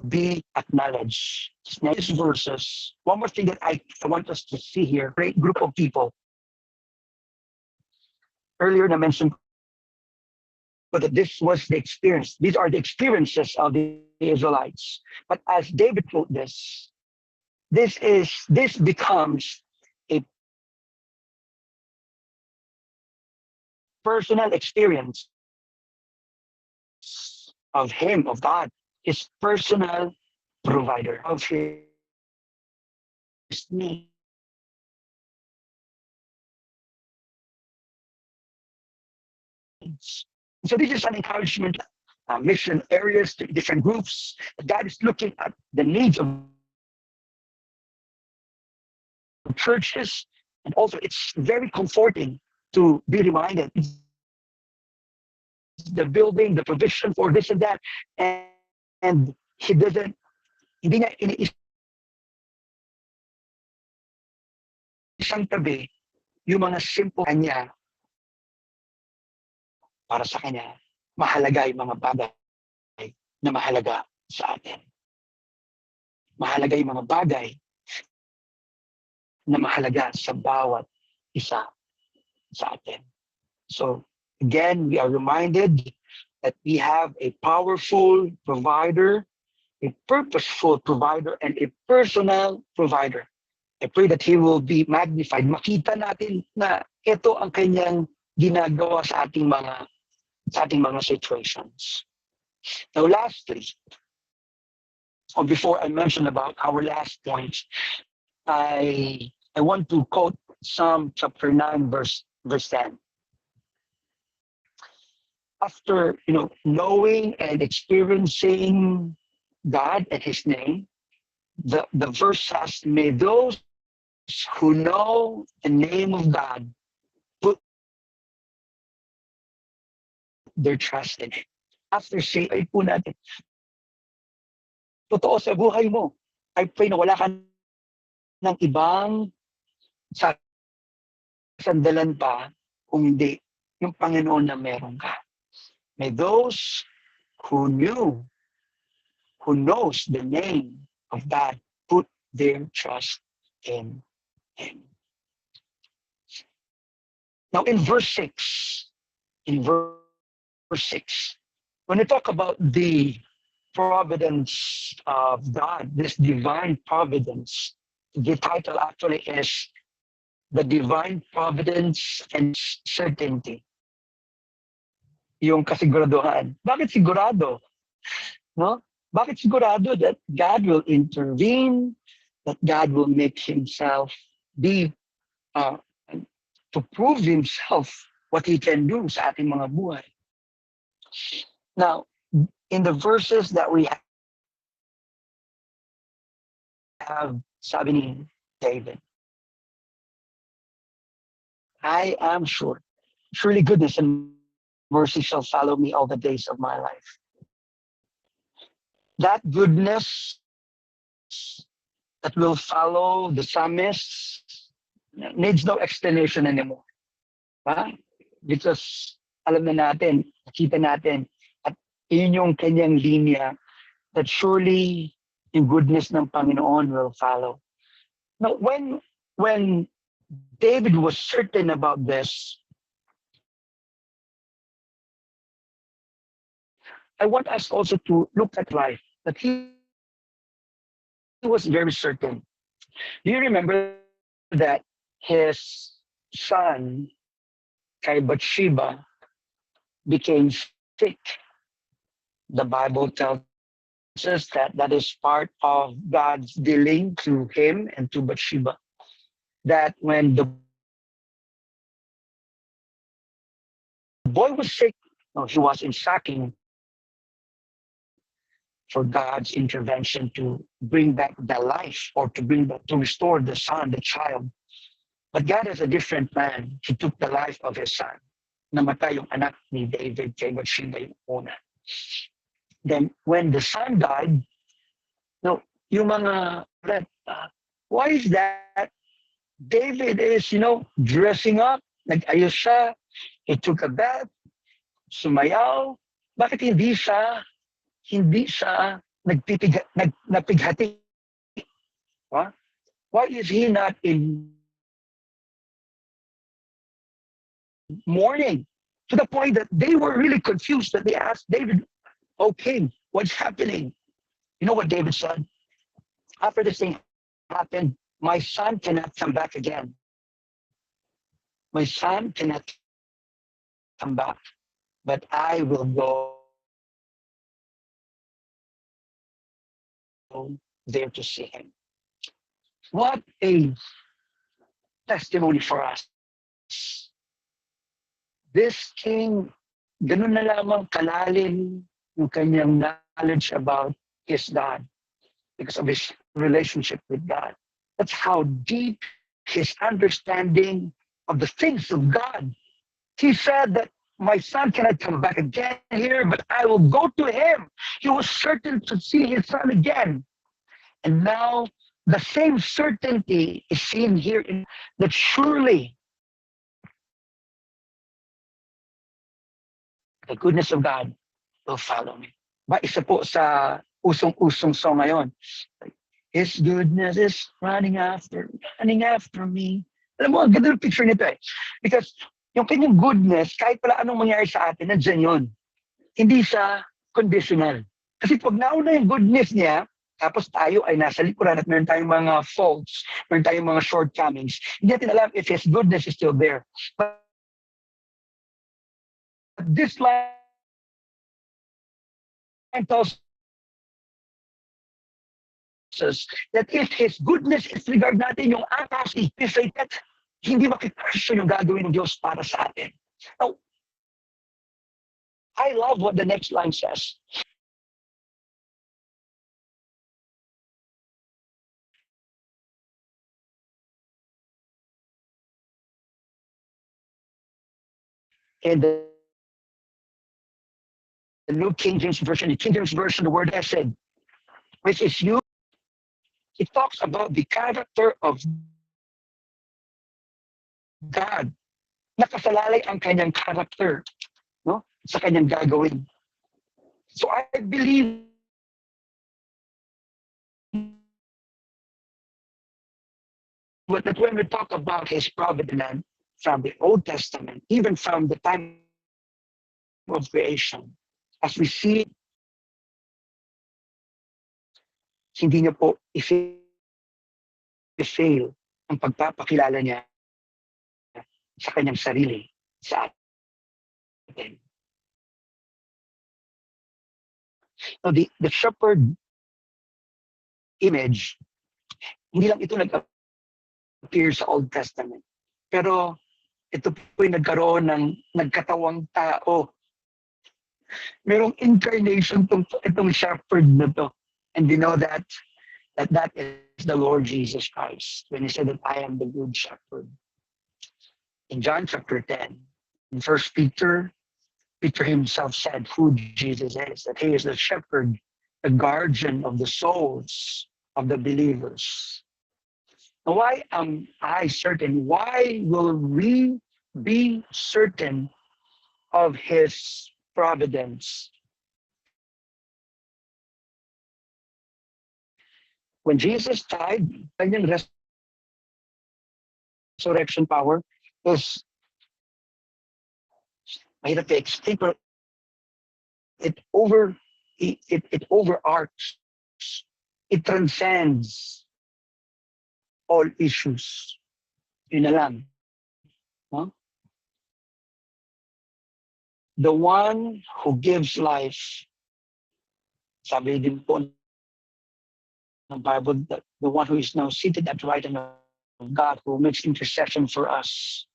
be acknowledged. These verses, one more thing that I want us to see here, great group of people. Earlier I mentioned that this was the experience. These are the experiences of the Israelites. But as David wrote this becomes a personal experience of Him, of God, His personal provider of His needs. So this is an encouragement, mission areas to different groups. God is looking at the needs of churches, and also it's very comforting to be reminded the building, the provision for this and that, and He doesn't, hindi niya isang tabi yung mga simple kanya. Para sa Kanya, mahalaga yung mga bagay na mahalaga sa atin. Mahalaga yung mga bagay na mahalaga sa bawat isa sa atin. So again, we are reminded that we have a powerful provider, a purposeful provider, and a personal provider. I pray that He will be magnified. Makita natin na ito ang Kanyang ginagawa sa ating mga situations. Now lastly, or before I mention about our last point, I want to quote Psalm chapter 9 verse 10. After knowing and experiencing God and His name, the verse says, may those who know the name of God put their trust in Him. After saying, ay po natin, totoo sa buhay mo, I pray na wala ka ng ibang sandalan pa kung hindi yung Panginoon na meron ka. May those who knows the name of God, put their trust in Him. Now in verse 6, when we talk about the providence of God, this divine providence, the title actually is the divine providence and certainty. Yung kasiguraduhan. Bakit sigurado? No? Bakit sigurado that God will intervene, that God will make Himself be, to prove Himself what He can do sa ating mga buhay. Now, in the verses that we have, sabi ni David, I am sure, surely goodness and mercy shall follow me all the days of my life. That goodness that will follow the psalmist needs no explanation anymore. Because alam na natin, nakita natin, at yun yung kanyang linya, that surely yung goodness ng Panginoon will follow. Now, when David was certain about this, I want us also to look at life, that he was very certain. Do you remember that his son, kay Bathsheba, became sick? The Bible tells us that that is part of God's dealing to him and to Bathsheba. That when the boy was sick, no, he was in shocking for God's intervention to bring back the life, or to restore the son, the child. But God has a different plan. He took the life of his son. Namatay yung anak ni David kay Bathsheba yung una. Then when the son died, no, yung mga why is that? David is, dressing up, nag-ayos siya, he took a bath, sumayaw. Bakit hindi siya napighati? Huh? Why is he not in mourning? To the point that they were really confused, that they asked David, okay, what's happening? You know what David said? After this thing happened, my son cannot come back again. My son cannot come back, but I will go there to see him. What a testimony for us. This king, ganun na lamang kalalim yung kanyang knowledge about his God because of his relationship with God. That's how deep his understanding of the things of God. He said that my son cannot come back again here, but I will go to him. He was certain to see his son again. And now the same certainty is seen here in that surely the goodness of God will follow me. Ba, isa po sa usong-usong song ngayon. His goodness is running after me. Alam mo, ang ganda ng picture nito eh. Because yung kanyang goodness, kahit pala anong mangyari sa atin, nandiyan yun. Hindi siya conditional. Kasi pag nauna yung goodness niya, tapos tayo ay nasa likuran at meron tayong mga faults, meron tayong mga shortcomings, hindi natin alam if His goodness is still there. But this line tells us that if His goodness is regard natin yung atas, that hindi makikasyon yung gagawin ng Diyos para sa atin. Now, I love what the next line says. In the New King James Version, the King James Version, the word hesed, which is used, it talks about the character of God. Nakasalalay ang kanyang character, no, sa kanyang gagawin. So I believe that when we talk about His providence from the Old Testament, even from the time of creation, as we see, hindi niya po i-fail ang pagpapakilala niya sa kanyang sarili sa atin. So the shepherd image, hindi lang ito nag-appear sa Old Testament, pero ito po yung nagkaroon ng nagkatawang tao. Merong incarnation itong shepherd na to. And we know that is the Lord Jesus Christ when He said that I am the good shepherd. In John chapter 10, in 1 Peter, Peter himself said who Jesus is, that He is the shepherd, the guardian of the souls of the believers. Now, why am I certain? Why will we be certain of his providence. When Jesus died, kanyang resurrection power is mahirap i-explain, pero it overarches, it transcends all issues. Yun na lang. No? The one who gives life, sabi din po ng Bible, that the one who is now seated at the right hand of God, who makes intercession for us,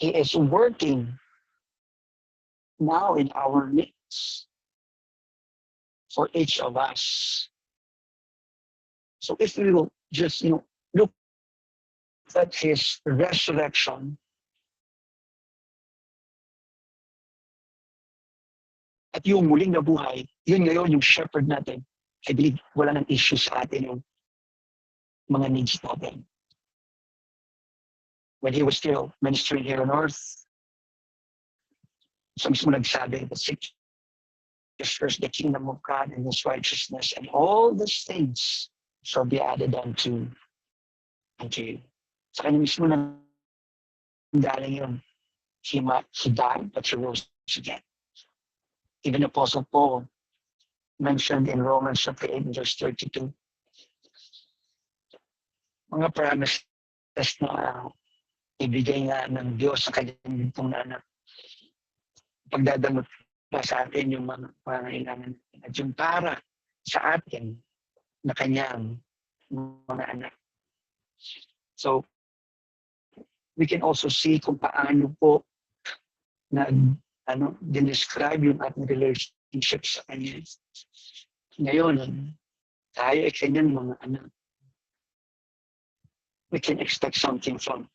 he is working now in our midst for each of us. So if we will just, look at his resurrection, at yung muling nabuhay, yun ngayon yung shepherd natin. I believe wala nang issue sa atin yung mga needs natin. When he was still ministering here on earth, so mismo nagsabi, the seek first the kingdom of God and his righteousness, and all these things shall be added unto you. Sa kanya mismo nang galing yun. He died, but he rose again. Even Apostle Paul mentioned in Romans chapter 8, verse 32, mga promises na ibigay nga ng Diyos sa kanyang pong anak. Pagdadamot pa sa atin yung mga pangailangan at yung para sa atin na kanyang mga anak. So, we can also see kung paano po describe yung ating relationship sa kanya. Ngayon, tayo ay kanyang mga anak. We can expect something from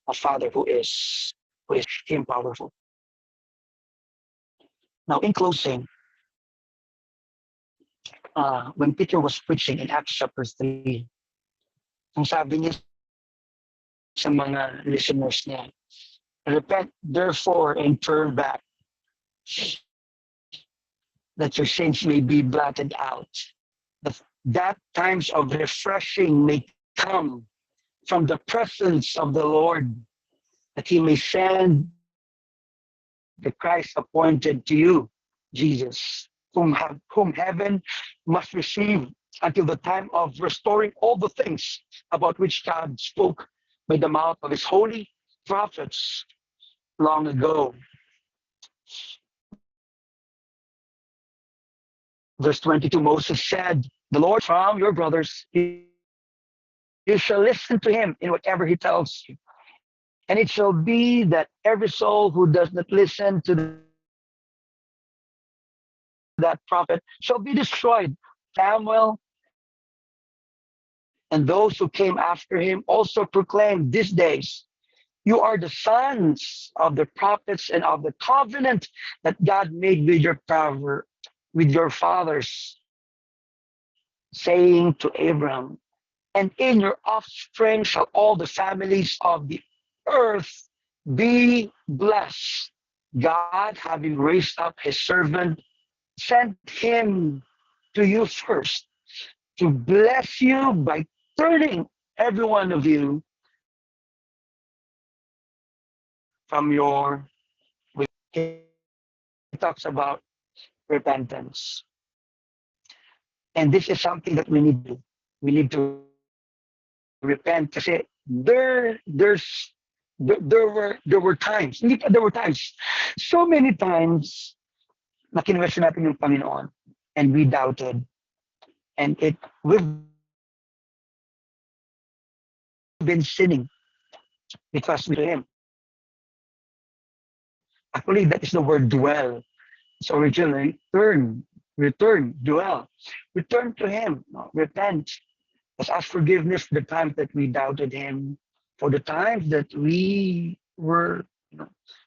a father who is him powerful. Now, in closing, when Peter was preaching in Acts chapter 3, ang sabi niya sa mga listeners niya, repent therefore and turn back, that your sins may be blotted out, that times of refreshing may come from the presence of the Lord, that he may send the Christ appointed to you, Jesus, whom heaven must receive until the time of restoring all the things about which God spoke by the mouth of his holy prophets long ago. Verse 22, Moses said, the Lord from your brothers, you shall listen to him in whatever he tells you. And it shall be that every soul who does not listen to that prophet shall be destroyed. Samuel and those who came after him also proclaimed these days, you are the sons of the prophets and of the covenant that God made with your fathers, saying to Abraham, and in your offspring shall all the families of the earth be blessed. God, having raised up his servant, sent him to you first to bless you by turning every one of you from your wicked. He talks about repentance. And this is something that we need to do. We need to repent kasi there were times, so many times na kinwestiyon natin yung Panginoon and we doubted, and we've been sinning because we him. Actually, that is the word dwell. So originally, return, dwell. Return to him, repent. Let's ask forgiveness for the times that we doubted him, for the times that we were,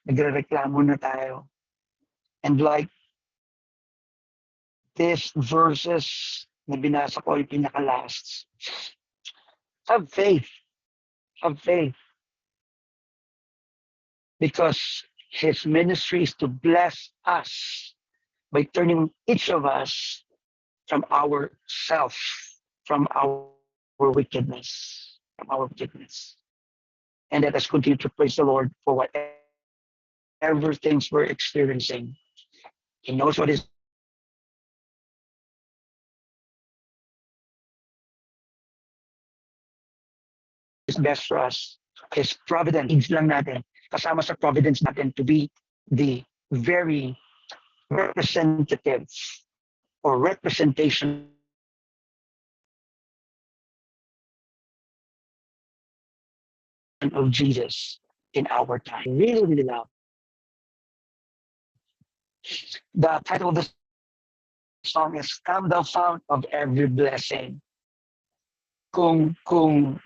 nagrereklamo na tayo. And like these verses na binasa ko yung pinaka-last, have faith. Have faith. because his ministry is to bless us by turning each of us from our self, from our wickedness, And let us continue to praise the Lord for whatever things we're experiencing. He knows what is best for us. His providence, needs lang natin, kasama sa providence natin to be the very representative or representation of Jesus in our time. Really, really love. The title of the song is Come Thou Fount of Every Blessing. Kung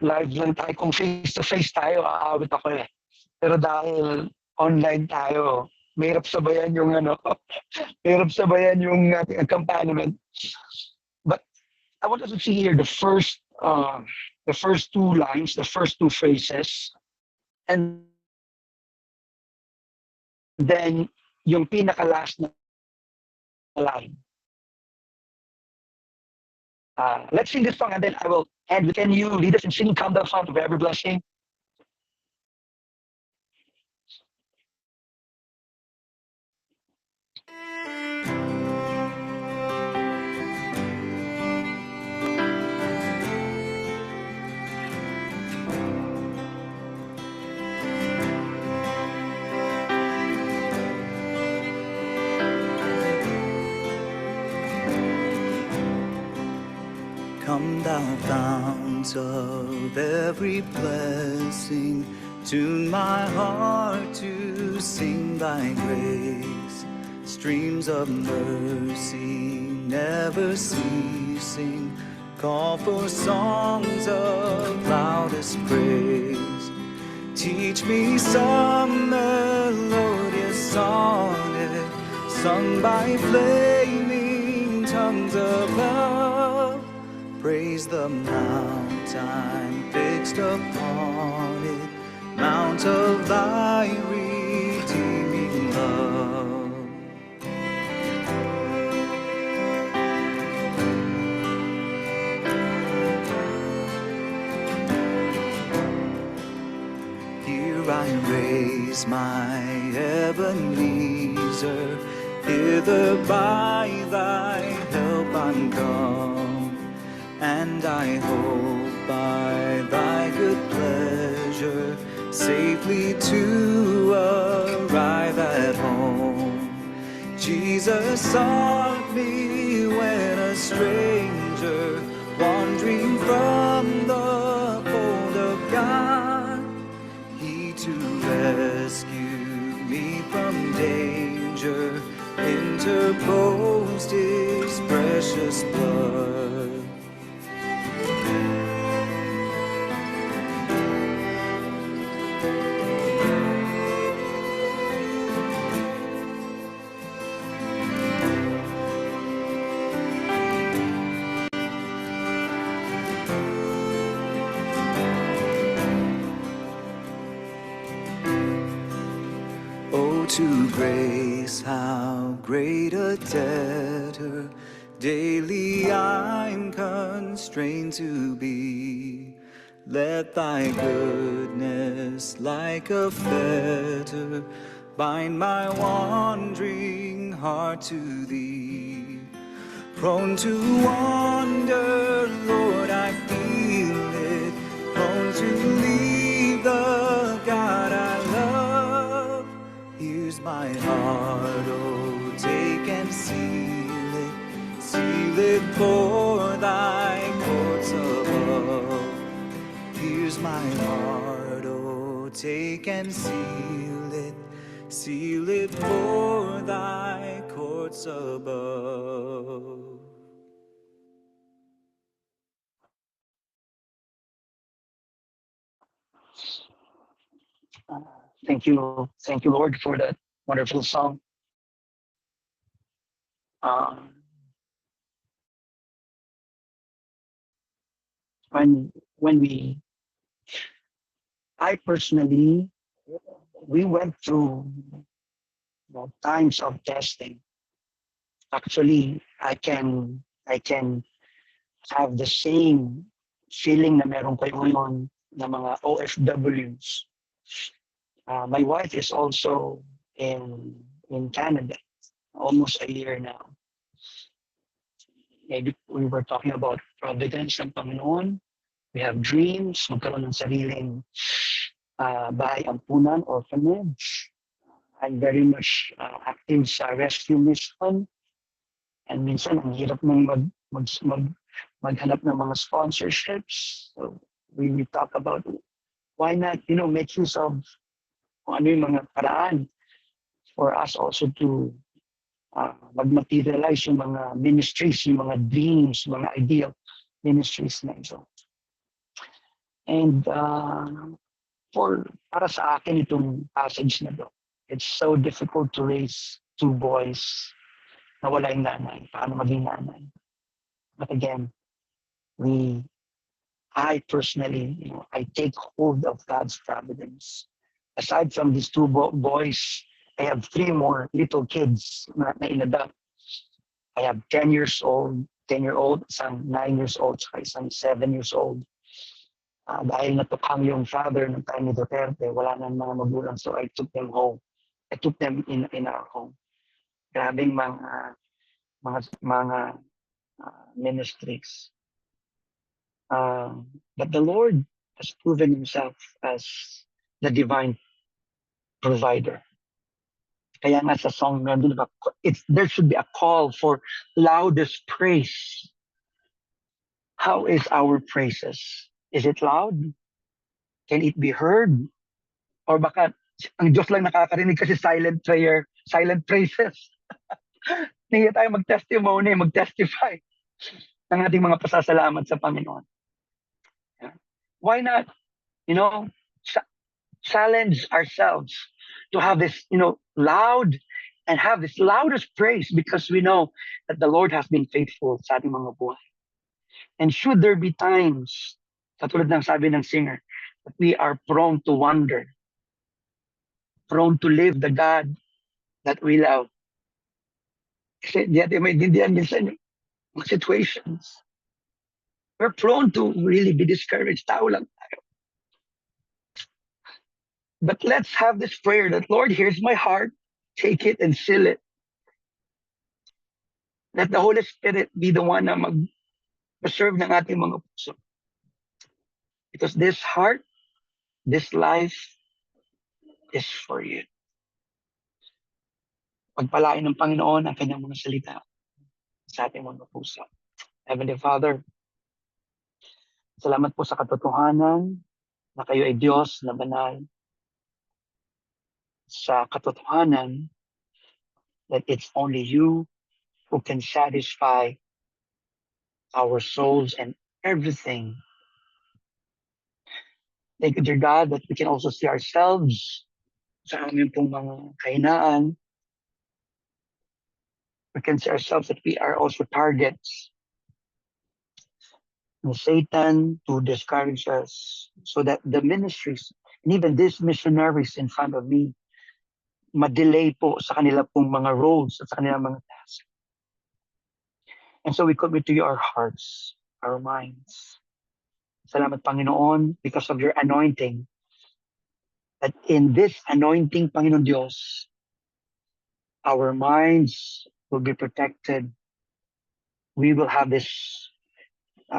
live lang tayo, kung face-to-face tayo, aawit ako eh. Pero dahil online tayo, mahirap sabayan yung mahirap sabayan yung ating accompaniment. But I want us to see here the first two lines, the first two phrases, and then yung pinaka-last na line. Let's sing this song and then I will end. Can you lead us in singing Come Thou Fount of Every Blessing? Come thou fount of every blessing, tune my heart to sing thy grace. Streams of mercy never ceasing, call for songs of loudest praise. Teach me some melodious sonnet, sung by flaming tongues of love. Praise the mount I'm fixed upon it, mount of thy redeeming love. Here I raise my Ebenezer, hither by thy help I'm come. And I hope by thy good pleasure safely to arrive at home. Jesus sought me when a stranger, wandering from the fold of God. He to rescue me from danger interposed his precious blood. To grace, how great a debtor daily I'm constrained to be. Let thy goodness like a fetter bind my wandering heart to thee. Prone to wander, Lord, I feel it, prone to leave the God I love. Here's my heart, oh, take and seal it for thy courts above. Here's my heart, oh, take and seal it for thy courts above. Thank you, Lord, for that wonderful song. When I personally, we went through times of testing. Actually, I can have the same feeling na meron kayo ngayon na mga OFWs. My wife is also in Canada, almost a year now. Maybe we were talking about providence ng Panginoon. We have dreams, magkaroon ng sariling bahay ampunan, orphanage. I'm very much active sa rescue mission. And minsan, ang hirap nang maghanap ng mga sponsorships. So we talk about why not, make use of kung ano yung mga paraan for us also to mag-materialize yung mga ministries, yung mga dreams, mga ideal ministries na ito. And para sa akin itong passage na to, it's so difficult to raise two boys na wala yung nanay. Paano maging nanay? But again, I personally, I take hold of God's providence. Aside from these two boys, I have three more little kids na inadopt. I have 10-year-old, isang 9 years old, saka isang 7 years old. Dahil natukhang yung father ng time ni Duterte, wala nang mga magulang, so I took them home. I took them in our home. Grabing mga ministries. But the Lord has proven himself as the divine provider. Kaya nga sa song na diba, there should be a call for loudest praise. How is our praises? Is it loud? Can it be heard? Or baka ang Diyos lang nakakarinig kasi silent prayer, silent praises. Hindi tayo mag-testimony, mag-testify ng ating mga pasasalamat sa Panginoon. Why not, challenge ourselves to have this, loud and have this loudest praise because we know that the Lord has been faithful sa ating mga buhay. And should there be times, katulad ng sabi ng singer, that we are prone to wander, prone to live the God that we love. Kasi di natin maintindihan minsan yung mga situations. We're prone to really be discouraged. Tao lang tayo. But let's have this prayer that, Lord, here's my heart. Take it and seal it. Let the Holy Spirit be the one na mag-serve ng ating mga puso. Because this heart, this life is for you. Pagpalain ng Panginoon ang kanyang mga salita sa ating mga puso. Heavenly Father, salamat po sa katotohanan na kayo ay Diyos na banal. Sa katotohanan that it's only you who can satisfy our souls and everything. Thank you, dear God, that we can also see ourselves sa aming pong mga kahinaan. We can see ourselves that we are also targets of Satan to discourage us so that the ministries and even these missionaries in front of me ma-delay po sa kanila pong mga roles at sa kanilang mga tasks. And so we commit to you our hearts, our minds. Salamat, Panginoon, because of your anointing. That in this anointing, Panginoon Diyos, our minds will be protected. We will have this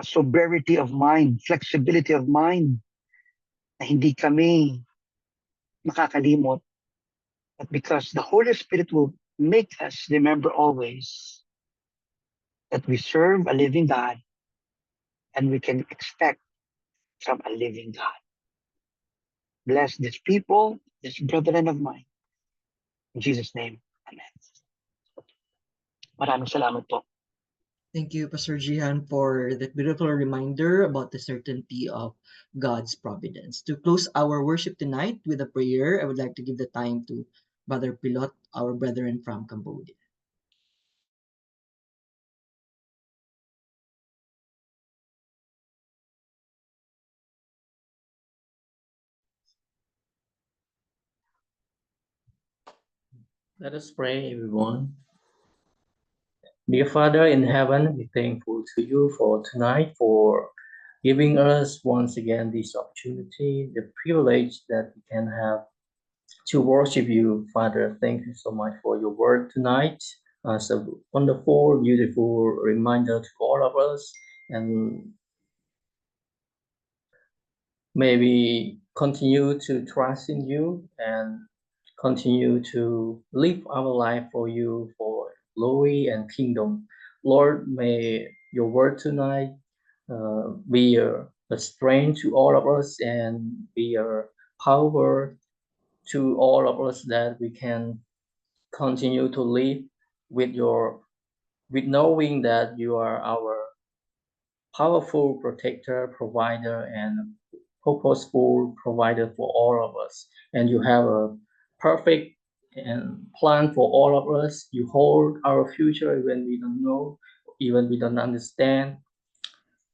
sobriety of mind, flexibility of mind, na hindi kami makakalimot. But because the Holy Spirit will make us remember always that we serve a living God and we can expect from a living God. Bless these people, this brethren of mine. In Jesus' name, amen. Maraming salamat po. Thank you, Pastor Jihan, for that beautiful reminder about the certainty of God's providence. To close our worship tonight with a prayer, I would like to give the time to Brother Pilot, our brethren from Cambodia. Let us pray, everyone. Dear Father in heaven, we're thankful to you for tonight, for giving us once again this opportunity, the privilege that we can have to worship you, Father. Thank you so much for your word tonight. It's a wonderful, beautiful reminder to all of us. And may we continue to trust in you and continue to live our life for you, for glory and kingdom. Lord, may your word tonight be a strength to all of us and be a power to all of us, that we can continue to live with with knowing that you are our powerful protector, provider, and purposeful provider for all of us. And you have a perfect and plan for all of us. You hold our future even we don't know, even we don't understand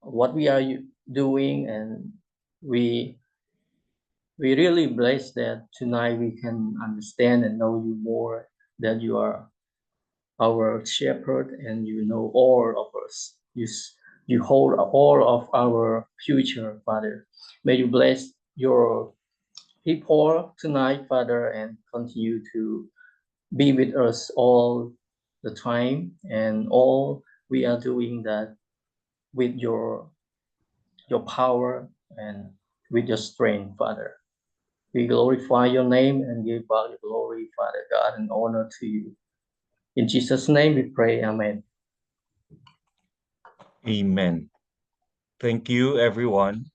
what we are doing, and we really blessed that tonight we can understand and know you more, that you are our shepherd and you know all of us. You hold all of our future, Father. May you bless your people tonight, Father, and continue to be with us all the time, and all we are doing that with your power and with your strength, Father. We glorify your name and give all the glory, Father God, and honor to you. In Jesus' name we pray, amen. Amen. Thank you, everyone.